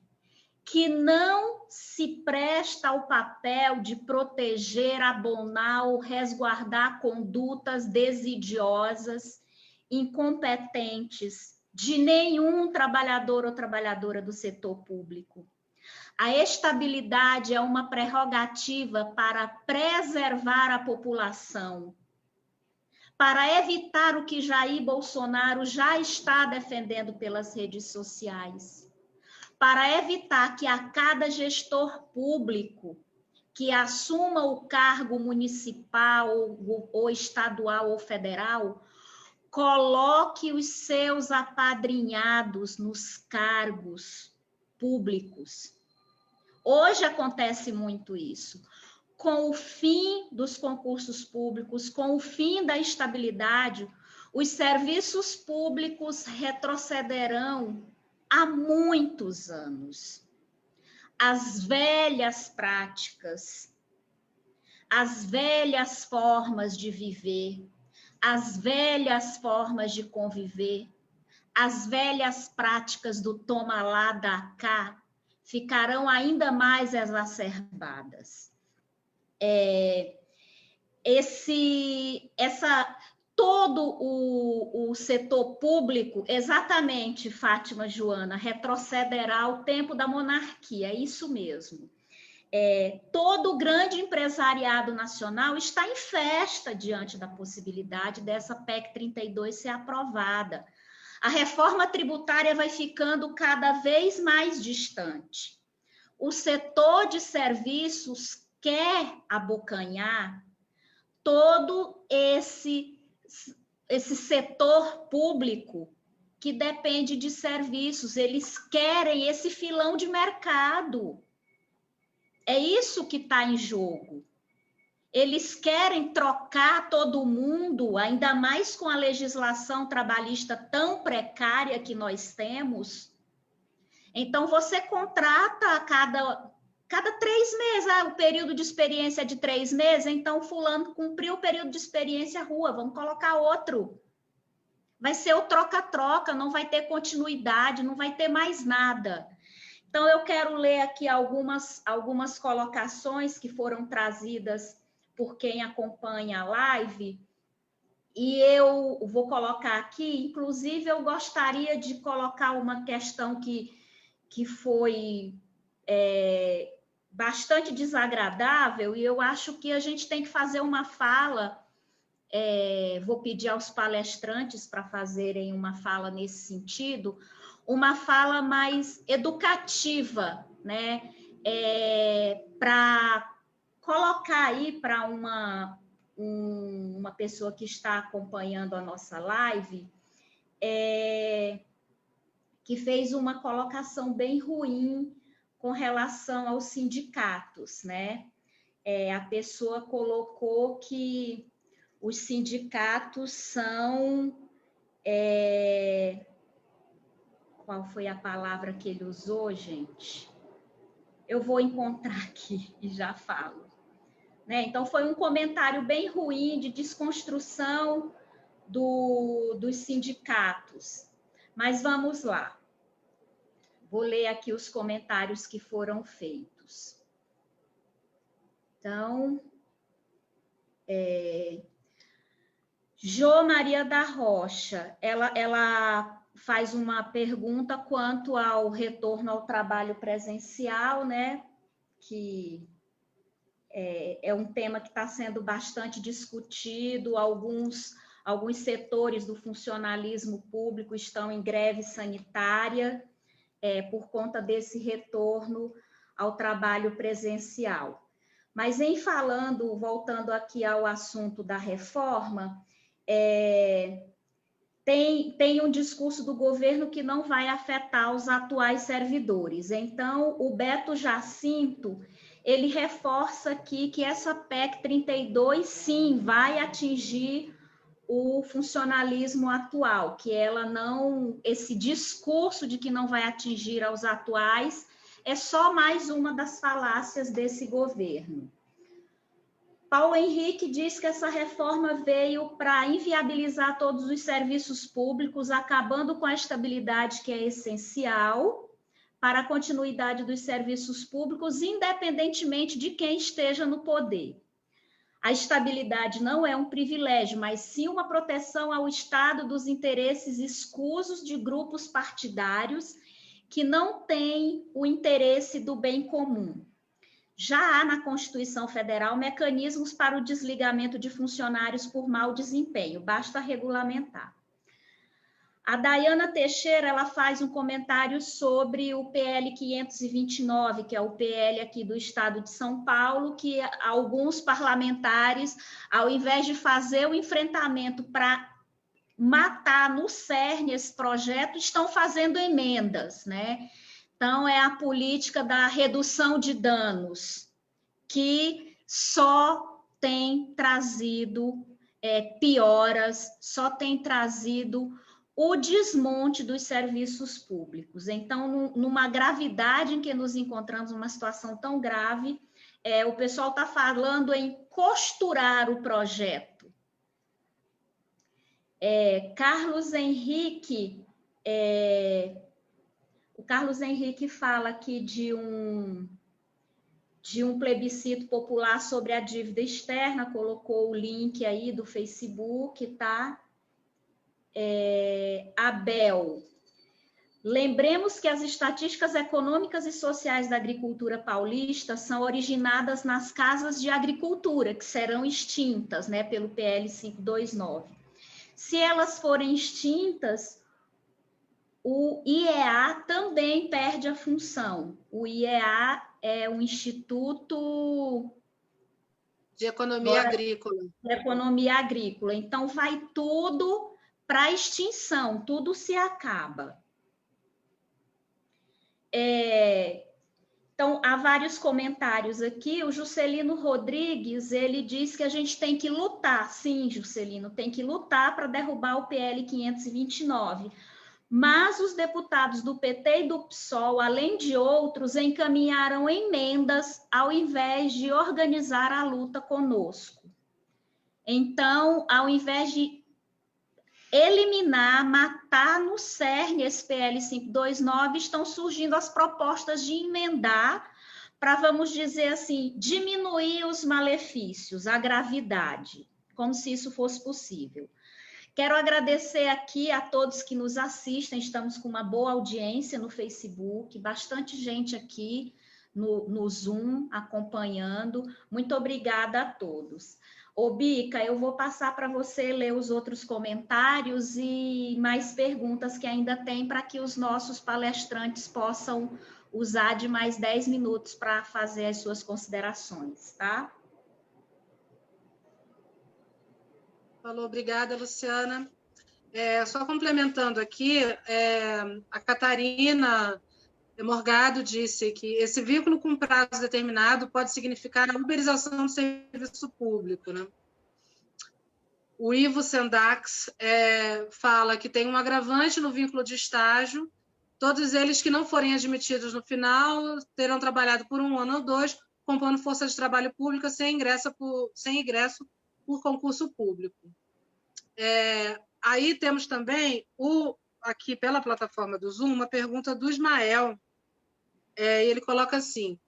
que não se presta ao papel de proteger, abonar ou resguardar condutas desidiosas, incompetentes de nenhum trabalhador ou trabalhadora do setor público. A estabilidade é uma prerrogativa para preservar a população, para evitar o que Jair Bolsonaro já está defendendo pelas redes sociais, para evitar que a cada gestor público que assuma o cargo municipal ou estadual ou federal, coloque os seus apadrinhados nos cargos públicos. Hoje acontece muito isso. Com o fim dos concursos públicos, com o fim da estabilidade, os serviços públicos retrocederão há muitos anos. As velhas práticas, as velhas formas de viver, as velhas formas de conviver, as velhas práticas do toma lá, dá cá, ficarão ainda mais exacerbadas. todo o setor público, exatamente, Fátima Joana, retrocederá ao tempo da monarquia, é isso mesmo. Todo o grande empresariado nacional está em festa diante da possibilidade dessa PEC 32 ser aprovada. A reforma tributária vai ficando cada vez mais distante. O setor de serviços quer abocanhar todo esse setor público que depende de serviços. Eles querem esse filão de mercado. É isso que está em jogo. Eles querem trocar todo mundo, ainda mais com a legislação trabalhista tão precária que nós temos. Então, você contrata a cada 3 meses, o período de experiência é de 3 meses, então fulano cumpriu o período de experiência, rua, vamos colocar outro. Vai ser o troca-troca, não vai ter continuidade, não vai ter mais nada. Então, eu quero ler aqui algumas colocações que foram trazidas por quem acompanha a live, e eu vou colocar aqui, inclusive eu gostaria de colocar uma questão que foi bastante desagradável, e eu acho que a gente tem que fazer uma fala, vou pedir aos palestrantes para fazerem uma fala nesse sentido, uma fala mais educativa, né? Para colocar aí para uma pessoa que está acompanhando a nossa live, que fez uma colocação bem ruim com relação aos sindicatos, né? A pessoa colocou que os sindicatos são... Qual foi a palavra que ele usou, gente? Eu vou encontrar aqui e já falo. Né? Então, foi um comentário bem ruim de desconstrução dos sindicatos. Mas vamos lá. Vou ler aqui os comentários que foram feitos. Então, Jo Maria da Rocha, ela faz uma pergunta quanto ao retorno ao trabalho presencial, né? Que é um tema que está sendo bastante discutido, alguns setores do funcionalismo público estão em greve sanitária por conta desse retorno ao trabalho presencial. Mas voltando aqui ao assunto da reforma, tem um discurso do governo que não vai afetar os atuais servidores. Então, o Beto Jacinto, ele reforça aqui que essa PEC 32, sim, vai atingir o funcionalismo atual, que esse discurso de que não vai atingir aos atuais é só mais uma das falácias desse governo. Paulo Henrique diz que essa reforma veio para inviabilizar todos os serviços públicos, acabando com a estabilidade que é essencial para a continuidade dos serviços públicos, independentemente de quem esteja no poder. A estabilidade não é um privilégio, mas sim uma proteção ao Estado dos interesses escusos de grupos partidários que não têm o interesse do bem comum. Já há na Constituição Federal mecanismos para o desligamento de funcionários por mau desempenho, basta regulamentar. A Dayana Teixeira, ela faz um comentário sobre o PL 529, que é o PL aqui do Estado de São Paulo, que alguns parlamentares, ao invés de fazer o enfrentamento para matar no cerne esse projeto, estão fazendo emendas, né? Então, é a política da redução de danos, que só tem trazido pioras, só tem trazido o desmonte dos serviços públicos. Então, numa gravidade em que nos encontramos, uma situação tão grave, o pessoal está falando em costurar o projeto. Carlos Henrique, o Carlos Henrique fala aqui de de um plebiscito popular sobre a dívida externa, colocou o link aí do Facebook, tá? Abel. Lembremos que as estatísticas econômicas e sociais da agricultura paulista são originadas nas casas de agricultura, que serão extintas, né, pelo PL 529. Se elas forem extintas, o IEA também perde a função. O IEA é um Instituto de Economia Agrícola. De Economia Agrícola. Então, vai tudo para a extinção, tudo se acaba. Então, há vários comentários aqui. O Juscelino Rodrigues, ele diz que a gente tem que lutar. Sim, Juscelino, tem que lutar para derrubar o PL 529. Mas os deputados do PT e do PSOL, além de outros, encaminharam emendas ao invés de organizar a luta conosco. Então, ao invés de eliminar, matar no cerne esse PL 529, estão surgindo as propostas de emendar para, vamos dizer assim, diminuir os malefícios, a gravidade, como se isso fosse possível. Quero agradecer aqui a todos que nos assistem, estamos com uma boa audiência no Facebook, bastante gente aqui no Zoom acompanhando. Muito obrigada a todos. Ô, Bica, eu vou passar para você ler os outros comentários e mais perguntas que ainda tem para que os nossos palestrantes possam usar de mais 10 minutos para fazer as suas considerações, tá? Falou, obrigada, Luciana. Só complementando aqui, a Catarina Morgado disse que esse vínculo com prazo determinado pode significar a uberização do serviço público, né? O Ivo Sendax fala que tem um agravante no vínculo de estágio. Todos eles que não forem admitidos no final terão trabalhado por 1 ano ou 2, compondo força de trabalho pública sem ingresso por concurso público. Aí temos também, aqui pela plataforma do Zoom, uma pergunta do Ismael. Ele coloca assim: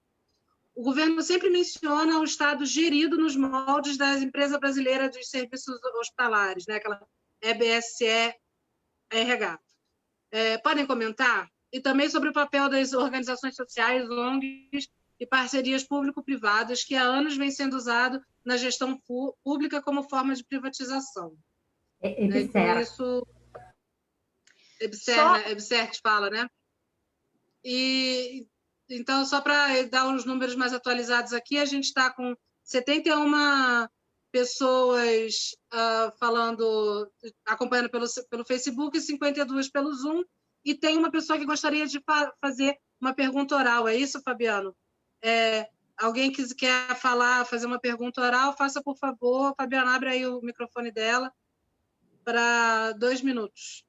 o governo sempre menciona o Estado gerido nos moldes das empresas brasileiras de serviços hospitalares, né? Aquela EBSE-RH. Podem comentar? E também sobre o papel das organizações sociais, ONGs e parcerias público-privadas, que há anos vem sendo usado na gestão pública como forma de privatização. EBSER. Isso, EBSER que fala, né? E então, só para dar uns números mais atualizados aqui, a gente está com 71 pessoas acompanhando pelo Facebook e 52 pelo Zoom, e tem uma pessoa que gostaria de fazer uma pergunta oral. É isso, Fabiano? Alguém que quer fazer uma pergunta oral, faça, por favor. Fabiana, abre aí o microfone dela para 2 minutos.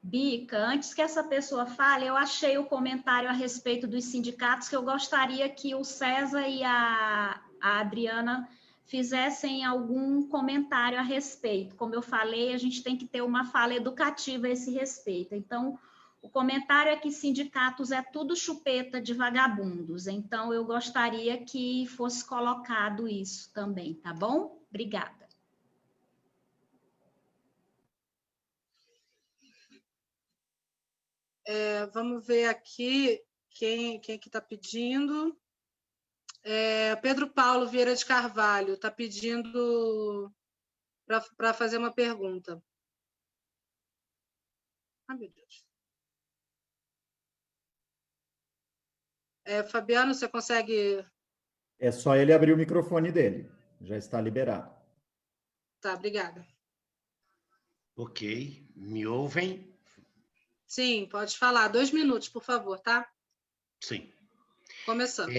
Bica, antes que essa pessoa fale, eu achei o comentário a respeito dos sindicatos que eu gostaria que o César e a Adriana fizessem algum comentário a respeito. Como eu falei, a gente tem que ter uma fala educativa a esse respeito. Então, o comentário é que sindicatos é tudo chupeta de vagabundos. Então, eu gostaria que fosse colocado isso também, tá bom? Obrigada. Vamos ver aqui quem que está pedindo. Pedro Paulo Vieira de Carvalho está pedindo para fazer uma pergunta. Meu Deus. Fabiano, você consegue... É só ele abrir o microfone dele. Já está liberado. Tá, obrigada. Ok. Me ouvem? Sim, pode falar. 2 minutos, por favor, tá? Sim. Começando.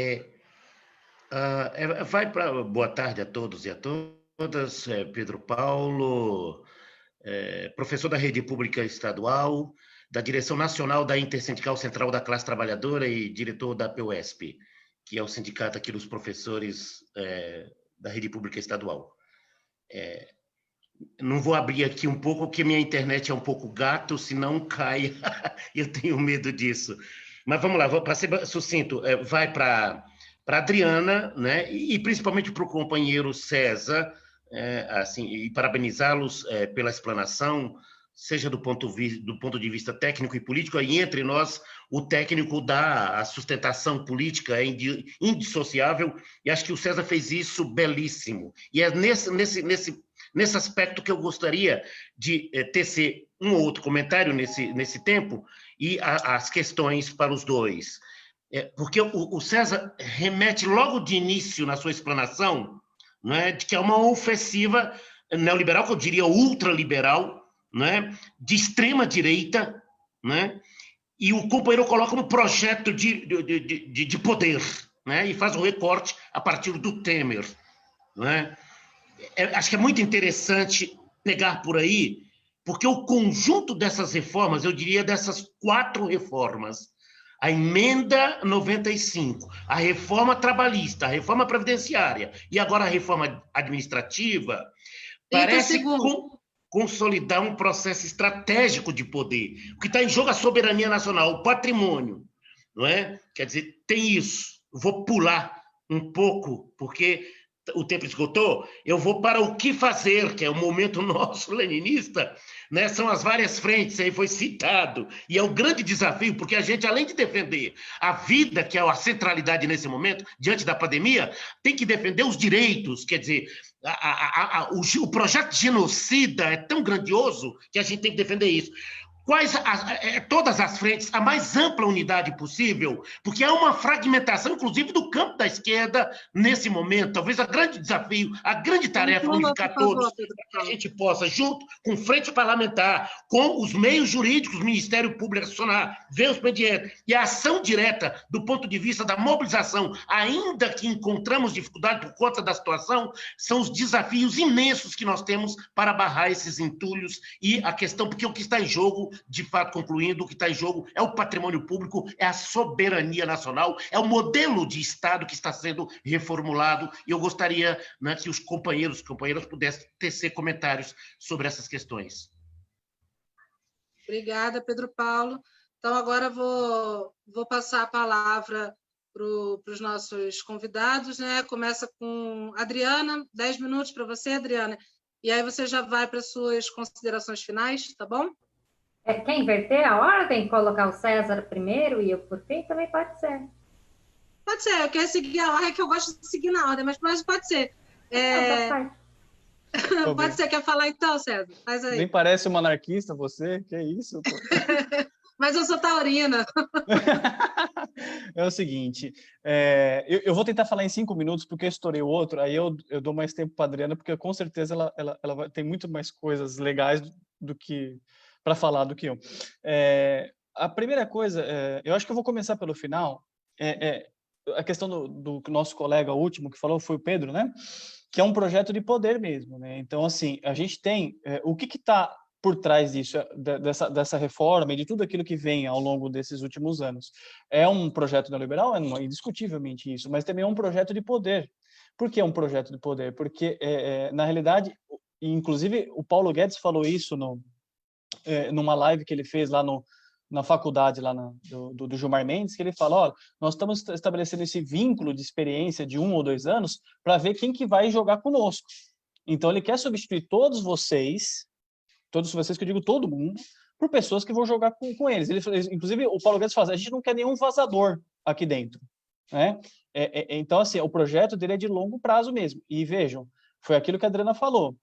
Boa tarde a todos e a todas. Pedro Paulo, professor da Rede Pública Estadual, da Direção Nacional da Intersindical Central da Classe Trabalhadora e diretor da PUESP, que é o sindicato aqui dos professores da Rede Pública Estadual. Não vou abrir aqui um pouco, porque minha internet é um pouco gato, senão cai. Eu tenho medo disso. Mas vamos lá, para ser sucinto, vai para Adriana, né? E principalmente para o companheiro César, assim, e parabenizá-los pela explanação, seja do ponto de vista técnico e político, e entre nós, o técnico da sustentação política é indissociável, e acho que o César fez isso belíssimo. E é nesse aspecto que eu gostaria de tecer um ou outro comentário nesse tempo, e as questões para os dois. Porque o César remete logo de início na sua explanação, né, de que é uma ofensiva neoliberal, que eu diria ultraliberal, né, de extrema direita, né, e o companheiro coloca um projeto de poder, né, e faz um recorte a partir do Temer, né. Acho que é muito interessante pegar por aí, porque o conjunto dessas reformas, eu diria dessas 4 reformas, a emenda 95, a reforma trabalhista, a reforma previdenciária e agora a reforma administrativa, parece consolidar um processo estratégico de poder. O que está em jogo é a soberania nacional, o patrimônio, não é? Quer dizer, tem isso. Vou pular um pouco, porque o tempo esgotou, eu vou para o que fazer, que é o momento nosso leninista, né? São as várias frentes, aí foi citado, e é o grande desafio, porque a gente, além de defender a vida, que é a centralidade nesse momento, diante da pandemia, tem que defender os direitos, quer dizer, o projeto genocida é tão grandioso que a gente tem que defender isso. Todas as frentes, a mais ampla unidade possível, porque há uma fragmentação, inclusive, do campo da esquerda nesse momento. Talvez o grande desafio, a grande tarefa, unificar todos, para que a gente possa, junto com frente parlamentar, com os meios jurídicos, Ministério Público Nacional, ver os expedientes, e a ação direta do ponto de vista da mobilização, ainda que encontramos dificuldade por conta da situação, são os desafios imensos que nós temos para barrar esses entulhos e a questão, porque o que está em jogo, de fato, concluindo, o que está em jogo é o patrimônio público, é a soberania nacional, é o modelo de Estado que está sendo reformulado, e eu gostaria, né, que os companheiras pudessem tecer comentários sobre essas questões. Obrigada, Pedro Paulo. Então, agora vou passar a palavra para os nossos convidados, né? Começa com Adriana, 10 minutos para você, Adriana, e aí você já vai para as suas considerações finais, tá bom? Quer inverter a ordem? Colocar o César primeiro e eu por fim? Também pode ser. Pode ser, eu quero seguir a ordem, que eu gosto de seguir na ordem, mas pode ser. Pode ser, quer falar então, César? Faz aí. Nem parece um anarquista você, que é isso? Mas eu sou taurina. É o seguinte, eu vou tentar falar em 5 minutos, porque eu estourei o outro, aí eu dou mais tempo para a Adriana, porque com certeza ela tem muito mais coisas legais do que para falar do que eu. A primeira coisa, eu acho que eu vou começar pelo final, a questão do nosso colega último que falou, foi o Pedro, né? Que é um projeto de poder mesmo, né? Então, assim, a gente tem... o que está por trás disso, dessa reforma e de tudo aquilo que vem ao longo desses últimos anos? É um projeto neoliberal? É indiscutivelmente isso, mas também é um projeto de poder. Por que é um projeto de poder? Porque, na realidade, inclusive o Paulo Guedes falou isso numa live que ele fez lá na faculdade lá do Gilmar Mendes, que ele fala, olha, nós estamos estabelecendo esse vínculo de experiência de 1 ou 2 anos para ver quem que vai jogar conosco. Então, ele quer substituir todos vocês que eu digo todo mundo, por pessoas que vão jogar com eles. Inclusive, o Paulo Guedes fala, a gente não quer nenhum vazador aqui dentro, né? Então, assim, o projeto dele é de longo prazo mesmo. E vejam, foi aquilo que a Adriana falou.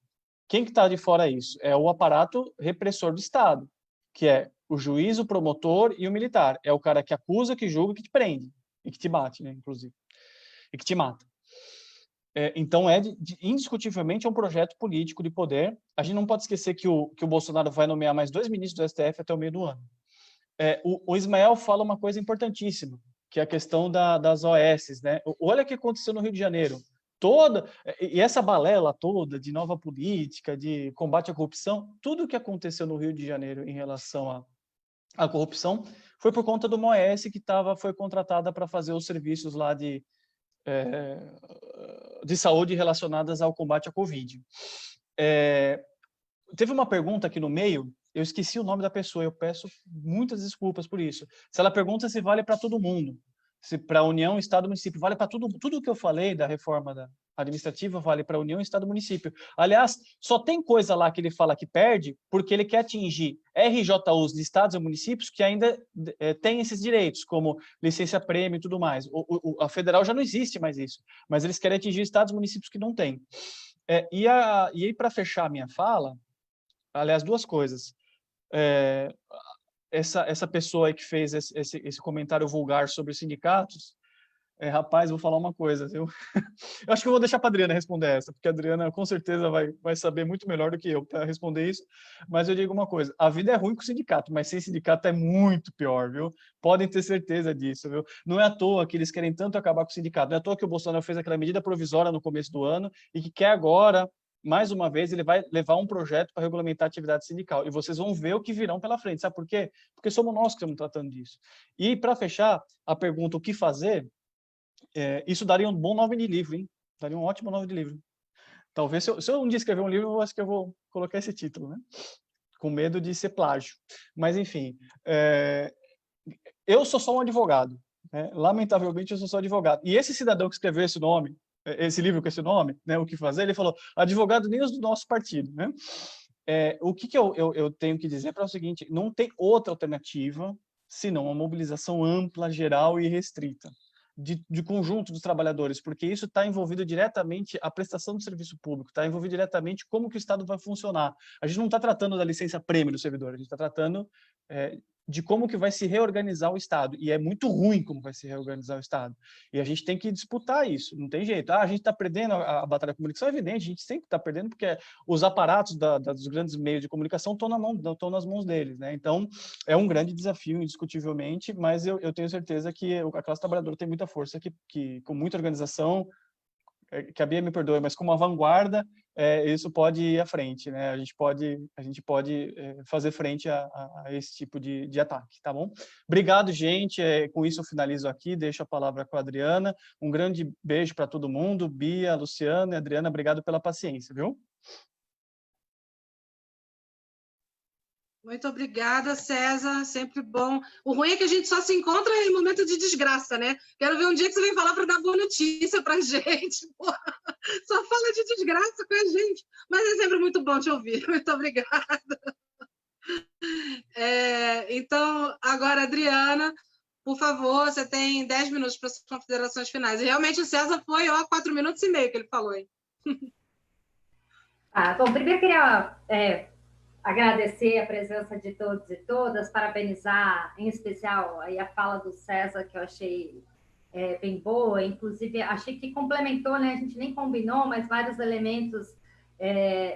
Quem que está de fora disso? É o aparato repressor do Estado, que é o juiz, o promotor e o militar. É o cara que acusa, que julga, que te prende. E que te bate, né, inclusive. E que te mata. Então, indiscutivelmente, é um projeto político de poder. A gente não pode esquecer que o Bolsonaro vai nomear mais 2 ministros do STF até o meio do ano. O Ismael fala uma coisa importantíssima, que é a questão das OS, né? Olha o que aconteceu no Rio de Janeiro. E essa balela toda de nova política, de combate à corrupção, tudo o que aconteceu no Rio de Janeiro em relação à corrupção foi por conta de uma OS que foi contratada para fazer os serviços lá de saúde relacionadas ao combate à Covid. Teve uma pergunta aqui no meio, Eu esqueci o nome da pessoa, eu peço muitas desculpas por isso. Se ela pergunta se vale para todo mundo, se para a União, Estado, Município, vale para tudo que eu falei da reforma administrativa, vale para a União, Estado, Município. Aliás, só tem coisa lá que ele fala que perde porque ele quer atingir RJUs de estados e municípios que ainda têm esses direitos, como licença-prêmio e tudo mais. A federal já não existe mais isso, mas eles querem atingir estados e municípios que não têm. E aí, para fechar a minha fala, aliás, duas coisas. Essa pessoa aí que fez esse comentário vulgar sobre os sindicatos, rapaz, vou falar uma coisa, eu acho que eu vou deixar para a Adriana responder essa, porque a Adriana com certeza vai saber muito melhor do que eu para responder isso, mas eu digo uma coisa, a vida é ruim com o sindicato, mas sem sindicato é muito pior, viu? Podem ter certeza disso, viu? Não é à toa que eles querem tanto acabar com o sindicato, não é à toa que o Bolsonaro fez aquela medida provisória no começo do ano e que quer agora, mais uma vez, ele vai levar um projeto para regulamentar a atividade sindical. E vocês vão ver o que virão pela frente. Sabe por quê? Porque somos nós que estamos tratando disso. E, para fechar a pergunta, o que fazer, isso daria um bom nome de livro, hein? Daria um ótimo nome de livro. Talvez, se eu um dia escrever um livro, eu acho que eu vou colocar esse título, né? Com medo de ser plágio. Mas, enfim, eu sou só um advogado. Né? Lamentavelmente, eu sou só advogado. E esse cidadão que escreveu esse livro com esse nome, né, o que fazer, ele falou, advogado nem os do nosso partido, né? O que eu tenho que dizer para o seguinte, não tem outra alternativa senão uma mobilização ampla, geral e restrita de conjunto dos trabalhadores, porque isso está envolvido diretamente a prestação do serviço público, está envolvido diretamente como que o Estado vai funcionar. A gente não está tratando da licença-prêmio do servidor, a gente está tratando de como que vai se reorganizar o Estado, e é muito ruim como vai se reorganizar o Estado, e a gente tem que disputar isso, não tem jeito. A gente está perdendo a batalha da comunicação, é evidente, a gente sempre está perdendo, porque os aparatos dos grandes meios de comunicação estão nas mãos deles, né? Então, é um grande desafio, indiscutivelmente, mas eu tenho certeza que a classe trabalhadora tem muita força, que com muita organização, que a Bia me perdoe, mas com uma vanguarda, isso pode ir à frente, né? A gente pode fazer frente a esse tipo de ataque, tá bom? Obrigado, gente. Com isso eu finalizo aqui, deixo a palavra com a Adriana. Um grande beijo para todo mundo. Bia, Luciana e Adriana, obrigado pela paciência, viu? Muito obrigada, César, sempre bom. O ruim é que a gente só se encontra em momento de desgraça, né? Quero ver um dia que você vem falar para dar boa notícia para a gente. Porra, só fala de desgraça com a gente. Mas é sempre muito bom te ouvir. Muito obrigada. Então, agora, Adriana, por favor, você tem 10 minutos para as considerações finais. E realmente o César foi 4 minutos e meio que ele falou, hein? Bom, primeiro queria agradecer a presença de todos e todas, parabenizar, em especial, aí a fala do César, que eu achei bem boa, inclusive achei que complementou, né? A gente nem combinou, mas vários elementos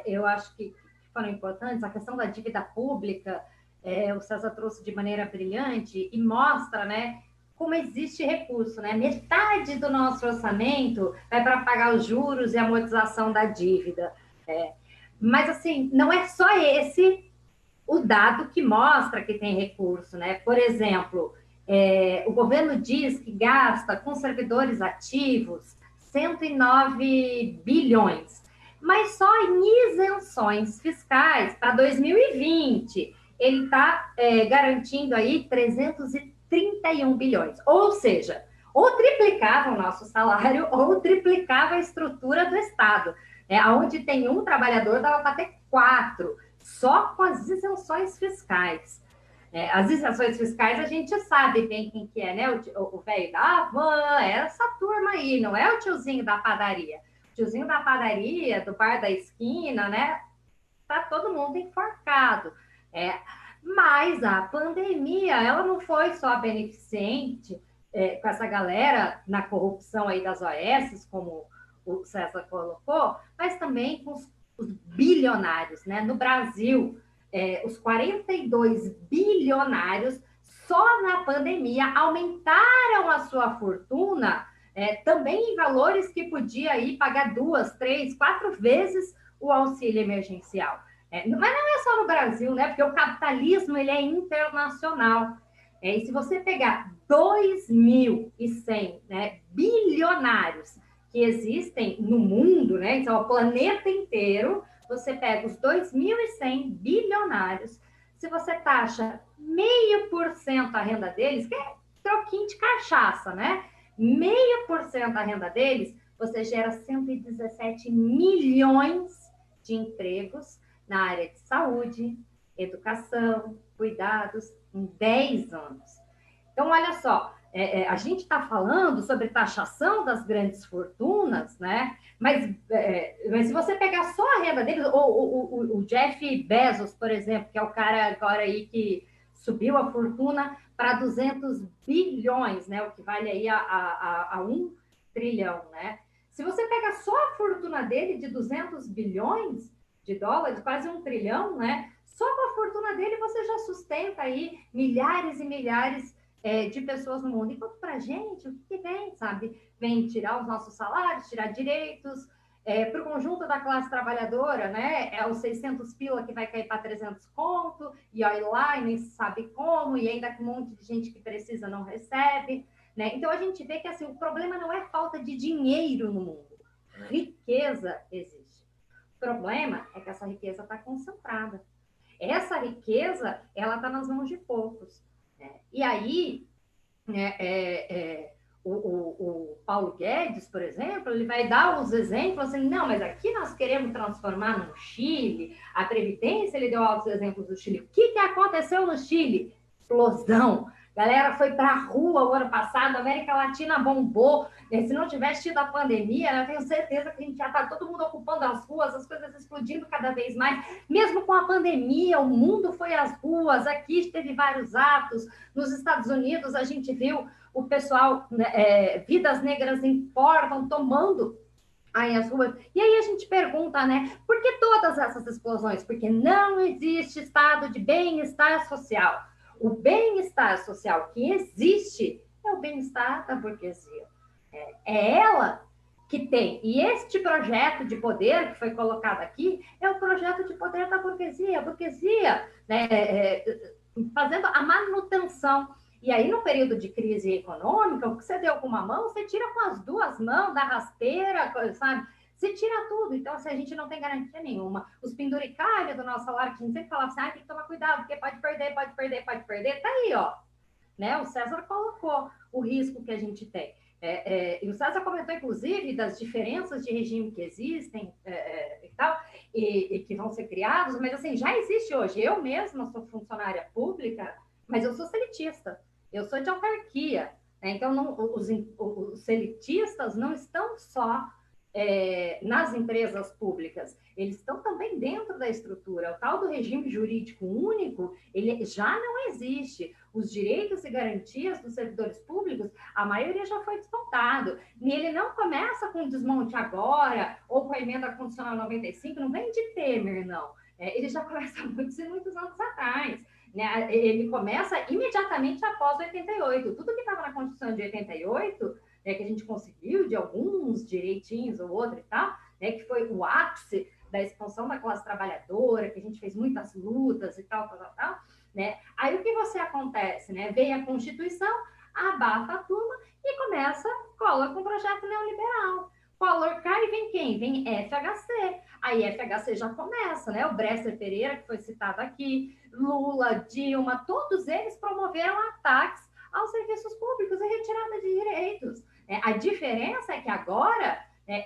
eu acho que foram importantes. A questão da dívida pública, o César trouxe de maneira brilhante e mostra, né, como existe recurso, né? Metade do nosso orçamento vai para pagar os juros e a amortização da dívida. Mas, assim, não é só esse o dado que mostra que tem recurso, né? Por exemplo, o governo diz que gasta com servidores ativos 109 bilhões, mas só em isenções fiscais para 2020 ele está garantindo aí 331 bilhões. Ou seja, ou triplicava o nosso salário ou triplicava a estrutura do Estado. Onde tem um trabalhador, dava para ter 4, só com as isenções fiscais. As isenções fiscais a gente sabe bem quem que é, né? O velho da van, essa turma aí, não é o tiozinho da padaria. O tiozinho da padaria, do bar da esquina, né? Tá todo mundo enforcado. Mas a pandemia, ela não foi só beneficente com essa galera na corrupção aí das OS, como o César colocou, mas também com os bilionários, né? No Brasil, os 42 bilionários, só na pandemia, aumentaram a sua fortuna, também em valores que podia ir pagar 2, 3, 4 vezes o auxílio emergencial. Mas não é só no Brasil, né? Porque o capitalismo ele é internacional. E se você pegar 2.100 bilionários que existem no mundo, né? Então, o planeta inteiro, você pega os 2.100 bilionários, se você taxa 0,5% a renda deles, que é troquinho de cachaça, né? 0,5% da renda deles, você gera 117 milhões de empregos na área de saúde, educação, cuidados, em 10 anos. Então, olha só, a gente está falando sobre taxação das grandes fortunas, né? Mas se você pegar só a renda deles, o Jeff Bezos, por exemplo, que é o cara agora aí que subiu a fortuna para 200 bilhões, né? O que vale aí a 1 trilhão, né? Se você pega só a fortuna dele de 200 bilhões de dólares, quase 1 trilhão, né? Só com a fortuna dele você já sustenta aí milhares e milhares de pessoas no mundo. Enquanto para a gente, o que vem, sabe? Vem tirar os nossos salários, tirar direitos, para o conjunto da classe trabalhadora, né? É os 600 pila que vai cair para 300 conto, e olha lá, e nem se sabe como, e ainda com um monte de gente que precisa não recebe, né? Então, a gente vê que assim, o problema não é falta de dinheiro no mundo. Riqueza existe. O problema é que essa riqueza está concentrada. Essa riqueza, ela está nas mãos de poucos. E aí, o Paulo Guedes, por exemplo, ele vai dar os exemplos assim, não, mas aqui nós queremos transformar no Chile, a Previdência, ele deu altos exemplos do Chile. O que aconteceu no Chile? Explosão. Galera foi para a rua o ano passado, a América Latina bombou. Se não tivesse tido a pandemia, eu tenho certeza que a gente já está todo mundo ocupando as ruas, as coisas explodindo cada vez mais. Mesmo com a pandemia, o mundo foi às ruas, aqui teve vários atos. Nos Estados Unidos, a gente viu o pessoal, vidas negras importam, tomando aí as ruas. E aí a gente pergunta, né, por que todas essas explosões? Porque não existe estado de bem-estar social. O bem-estar social que existe é o bem-estar da burguesia. É ela que tem. E este projeto de poder que foi colocado aqui é o projeto de poder da burguesia. A burguesia, né, fazendo a manutenção. E aí, no período de crise econômica, o que você deu com uma mão, você tira com as duas mãos, da rasteira, sabe? Você tira tudo. Então, assim, a gente não tem garantia nenhuma. Os penduricalhos do nosso salário, que a gente sempre falava assim, tem que tomar cuidado, porque pode perder. Tá aí, ó. Né? O César colocou o risco que a gente tem. E o César comentou, inclusive, das diferenças de regime que existem e tal, e que vão ser criados, mas, assim, já existe hoje. Eu mesma sou funcionária pública, mas eu sou selitista. Eu sou de autarquia. Né? Então, os selitistas não estão só nas empresas públicas, eles estão também dentro da estrutura. O tal do regime jurídico único, ele já não existe. Os direitos e garantias dos servidores públicos, a maioria já foi desmontado. E ele não começa com desmonte agora, ou com a emenda constitucional 95, não vem de Temer, não. Ele já começa muitos e muitos anos atrás. Né? Ele começa imediatamente após 88. Tudo que estava na Constituição de 88, que a gente conseguiu de alguns direitinhos ou outro e tal, que foi o ápice da expansão da classe trabalhadora, que a gente fez muitas lutas e tal. Né? Aí o que acontece? Né? Vem a Constituição, abafa a turma e cola com um projeto neoliberal. Collor cai e vem quem? Vem FHC. Aí FHC já começa, né? O Bresser Pereira, que foi citado aqui, Lula, Dilma, todos eles promoveram ataques aos serviços públicos e retirada de direitos. A diferença é que agora,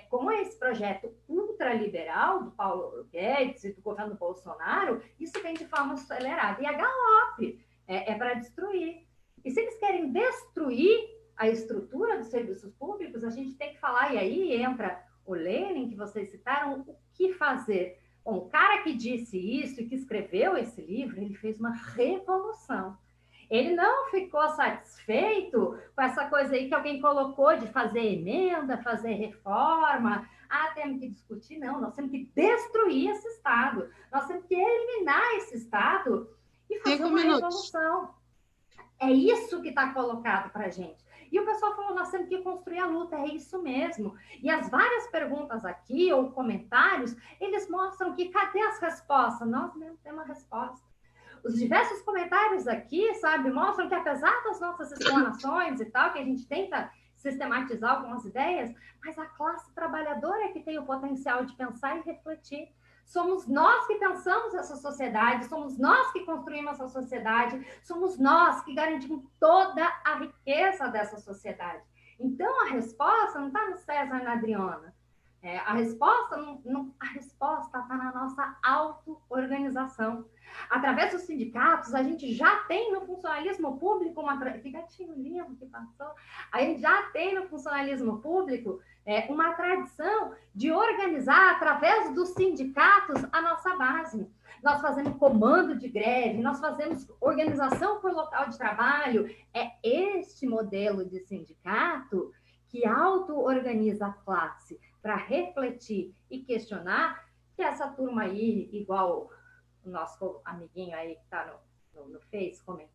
com esse projeto ultraliberal do Paulo Guedes e do governo Bolsonaro, isso vem de forma acelerada. E a galope é para destruir. E se eles querem destruir a estrutura dos serviços públicos, a gente tem que falar, e aí entra o Lenin, que vocês citaram, o que fazer? Bom, o cara que disse isso e que escreveu esse livro, ele fez uma revolução. Ele não ficou satisfeito com essa coisa aí que alguém colocou de fazer emenda, fazer reforma. Temos que discutir. Não, nós temos que destruir esse Estado. Nós temos que eliminar esse Estado e fazer uma revolução. É isso que está colocado para a gente. E o pessoal falou, nós temos que construir a luta, é isso mesmo. E as várias perguntas aqui, ou comentários, eles mostram que cadê as respostas? Nós mesmo temos a resposta. Os diversos comentários aqui, sabe, mostram que apesar das nossas explanações e tal, que a gente tenta sistematizar algumas ideias, mas a classe trabalhadora é que tem o potencial de pensar e refletir. Somos nós que pensamos essa sociedade, somos nós que construímos essa sociedade, somos nós que garantimos toda a riqueza dessa sociedade. Então, a resposta não está no César e na Adriana. A resposta está na nossa auto-organização. Através dos sindicatos, a gente já tem no funcionalismo público que gatinho lindo que passou. A gente já tem no funcionalismo público uma tradição de organizar, através dos sindicatos, a nossa base. Nós fazemos comando de greve, nós fazemos organização por local de trabalho. É este modelo de sindicato que auto-organiza a classe para refletir e questionar, que essa turma aí, igual o nosso amiguinho aí que está no Face comentou,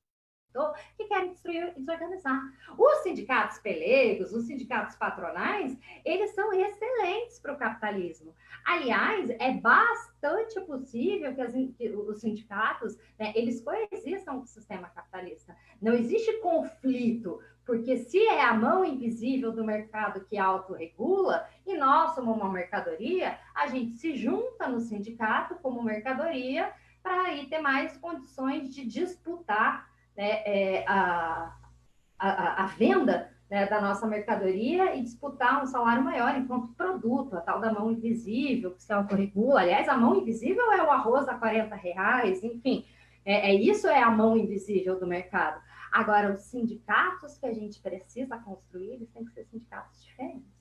que querem destruir e desorganizar. Os sindicatos pelegos, os sindicatos patronais, eles são excelentes para o capitalismo. Aliás, é bastante possível que os sindicatos, né, eles coexistam com o sistema capitalista. Não existe conflito, porque se é a mão invisível do mercado que autorregula, e nós somos uma mercadoria, a gente se junta no sindicato como mercadoria para aí ter mais condições de disputar, né, a venda, né, da nossa mercadoria e disputar um salário maior enquanto produto, a tal da mão invisível que se autorregula. Aliás, a mão invisível é o arroz a R$40, enfim, isso é a mão invisível do mercado. Agora, os sindicatos que a gente precisa construir, eles têm que ser sindicatos diferentes.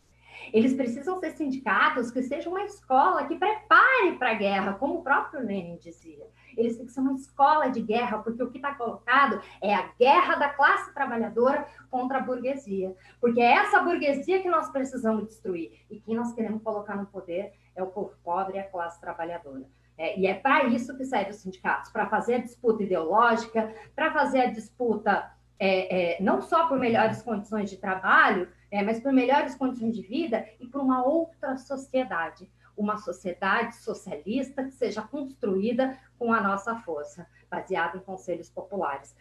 Eles precisam ser sindicatos que sejam uma escola que prepare para a guerra, como o próprio Lenin dizia. Eles têm que ser uma escola de guerra, porque o que está colocado é a guerra da classe trabalhadora contra a burguesia. Porque é essa burguesia que nós precisamos destruir. E quem nós queremos colocar no poder é o povo pobre e a classe trabalhadora. E é para isso que servem os sindicatos, para fazer a disputa ideológica, para fazer a disputa não só por melhores condições de trabalho, mas por melhores condições de vida e por uma outra sociedade. Uma sociedade socialista que seja construída com a nossa força, baseada em conselhos populares.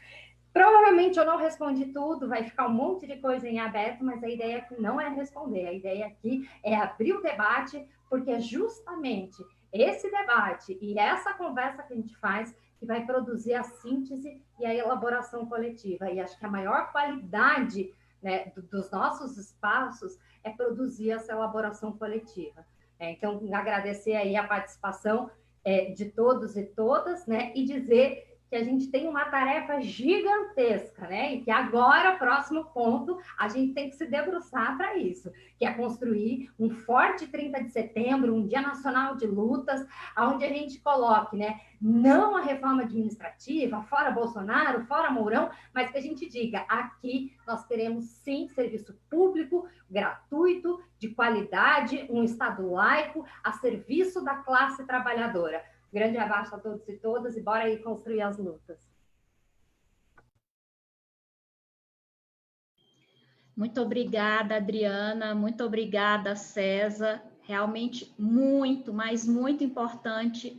Provavelmente eu não respondi tudo, vai ficar um monte de coisa em aberto, mas a ideia aqui não é responder, a ideia aqui é abrir o debate, porque é justamente esse debate e essa conversa que a gente faz que vai produzir a síntese e a elaboração coletiva. E acho que a maior qualidade, né, dos nossos espaços é produzir essa elaboração coletiva. Então, agradecer aí a participação de todos e todas, né, e dizer que a gente tem uma tarefa gigantesca, né? E que agora, próximo ponto, a gente tem que se debruçar para isso, que é construir um forte 30 de setembro, um Dia Nacional de Lutas, onde a gente coloque, né, não a reforma administrativa, fora Bolsonaro, fora Mourão, mas que a gente diga, aqui nós teremos sim serviço público, gratuito, de qualidade, um Estado laico, a serviço da classe trabalhadora. Grande abraço a todos e todas e bora aí construir as lutas. Muito obrigada, Adriana. Muito obrigada, César. Realmente muito, mas muito importante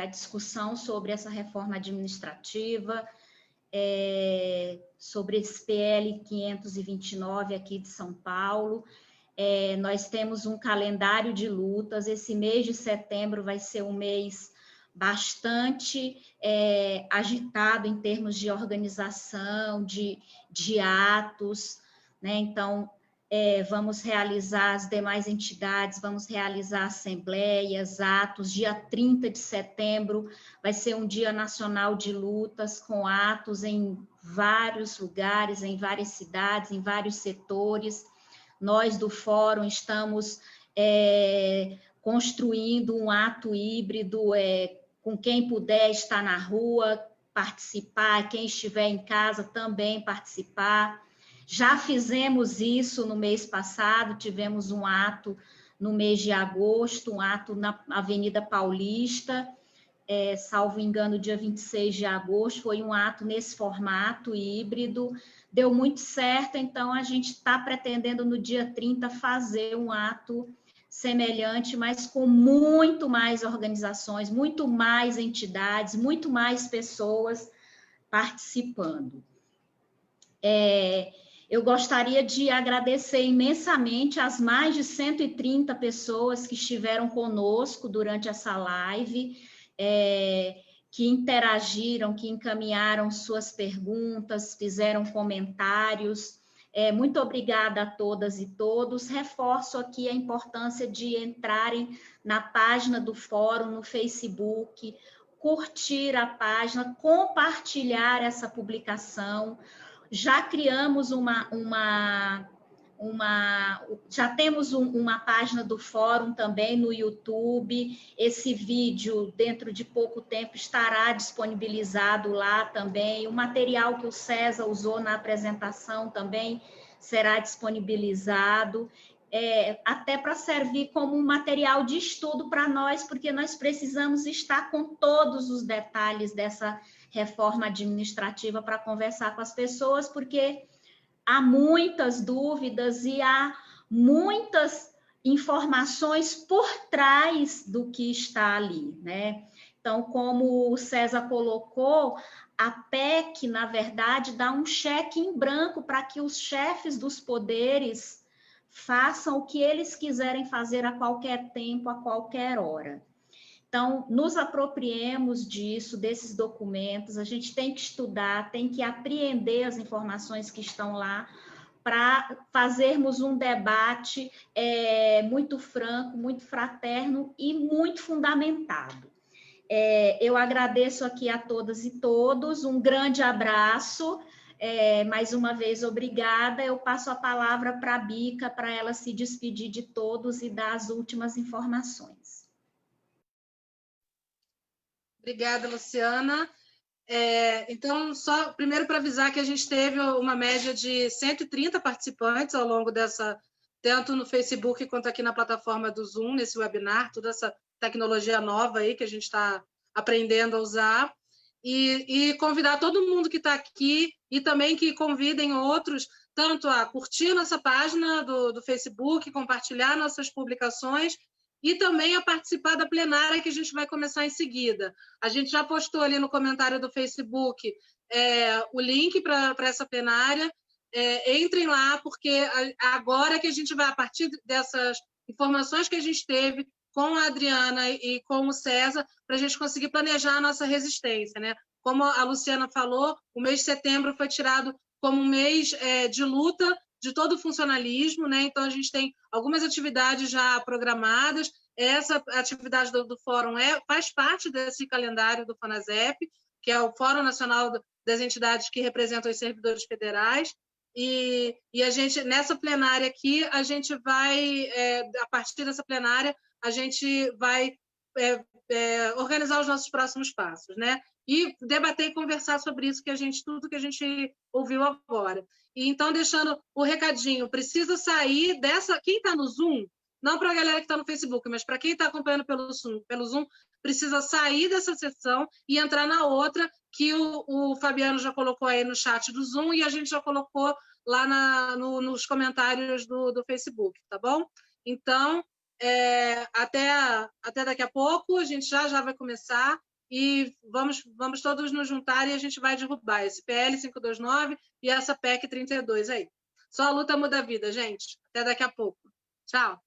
a discussão sobre essa reforma administrativa, sobre esse PL 529 aqui de São Paulo. Nós temos um calendário de lutas. Esse mês de setembro vai ser um mês bastante agitado em termos de organização, de atos, né? Então, vamos realizar as demais entidades, vamos realizar assembleias, atos. Dia 30 de setembro vai ser um Dia Nacional de Lutas, com atos em vários lugares, em várias cidades, em vários setores. Nós do Fórum estamos construindo um ato híbrido, com quem puder estar na rua, participar, quem estiver em casa também participar. Já fizemos isso no mês passado, tivemos um ato no mês de agosto, um ato na Avenida Paulista, salvo engano, dia 26 de agosto, foi um ato nesse formato híbrido, deu muito certo, então a gente está pretendendo no dia 30 fazer um ato semelhante, mas com muito mais organizações, muito mais entidades, muito mais pessoas participando. Eu gostaria de agradecer imensamente as mais de 130 pessoas que estiveram conosco durante essa live, que interagiram, que encaminharam suas perguntas, fizeram comentários. Muito obrigada a todas e todos. Reforço aqui a importância de entrarem na página do fórum, no Facebook, curtir a página, compartilhar essa publicação. Já criamos já temos uma página do fórum também no YouTube. Esse vídeo, dentro de pouco tempo, estará disponibilizado lá também. O material que o César usou na apresentação também será disponibilizado, até para servir como um material de estudo para nós, porque nós precisamos estar com todos os detalhes dessa reforma administrativa para conversar com as pessoas, porque há muitas dúvidas e há muitas informações por trás do que está ali, né? Então, como o César colocou, a PEC, na verdade, dá um cheque em branco para que os chefes dos poderes façam o que eles quiserem fazer a qualquer tempo, a qualquer hora. Então, nos apropriemos disso, desses documentos, a gente tem que estudar, tem que apreender as informações que estão lá, para fazermos um debate muito franco, muito fraterno e muito fundamentado. Eu agradeço aqui a todas e todos, um grande abraço, mais uma vez, obrigada. Eu passo a palavra para a Bica, para ela se despedir de todos e dar as últimas informações. Obrigada, Luciana. Então, só primeiro para avisar que a gente teve uma média de 130 participantes ao longo dessa, tanto no Facebook quanto aqui na plataforma do Zoom, nesse webinar, toda essa tecnologia nova aí que a gente está aprendendo a usar, e convidar todo mundo que está aqui e também que convidem outros, tanto a curtir nossa página do Facebook, compartilhar nossas publicações, e também a participar da plenária que a gente vai começar em seguida. A gente já postou ali no comentário do Facebook o link para essa plenária. Entrem lá, porque agora que a gente vai, a partir dessas informações que a gente teve com a Adriana e com o César, para a gente conseguir planejar a nossa resistência, né? Como a Luciana falou, o mês de setembro foi tirado como um mês de luta de todo o funcionalismo, né? Então, a gente tem algumas atividades já programadas. Essa atividade do fórum faz parte desse calendário do FONASEP, que é o Fórum Nacional das Entidades que representam os servidores federais. E a gente, nessa plenária aqui, a gente vai, a partir dessa plenária, a gente vai organizar os nossos próximos passos, né? E debater e conversar sobre isso, tudo que a gente ouviu agora. E então, deixando o recadinho, precisa sair dessa... Quem está no Zoom, não para a galera que está no Facebook, mas para quem está acompanhando pelo Zoom, precisa sair dessa sessão e entrar na outra, que o Fabiano já colocou aí no chat do Zoom e a gente já colocou lá nos comentários do Facebook, tá bom? Então, até daqui a pouco, a gente já vai começar e vamos todos nos juntar e a gente vai derrubar esse PL 529 e essa PEC 32 aí. Só a luta muda a vida, gente. Até daqui a pouco. Tchau.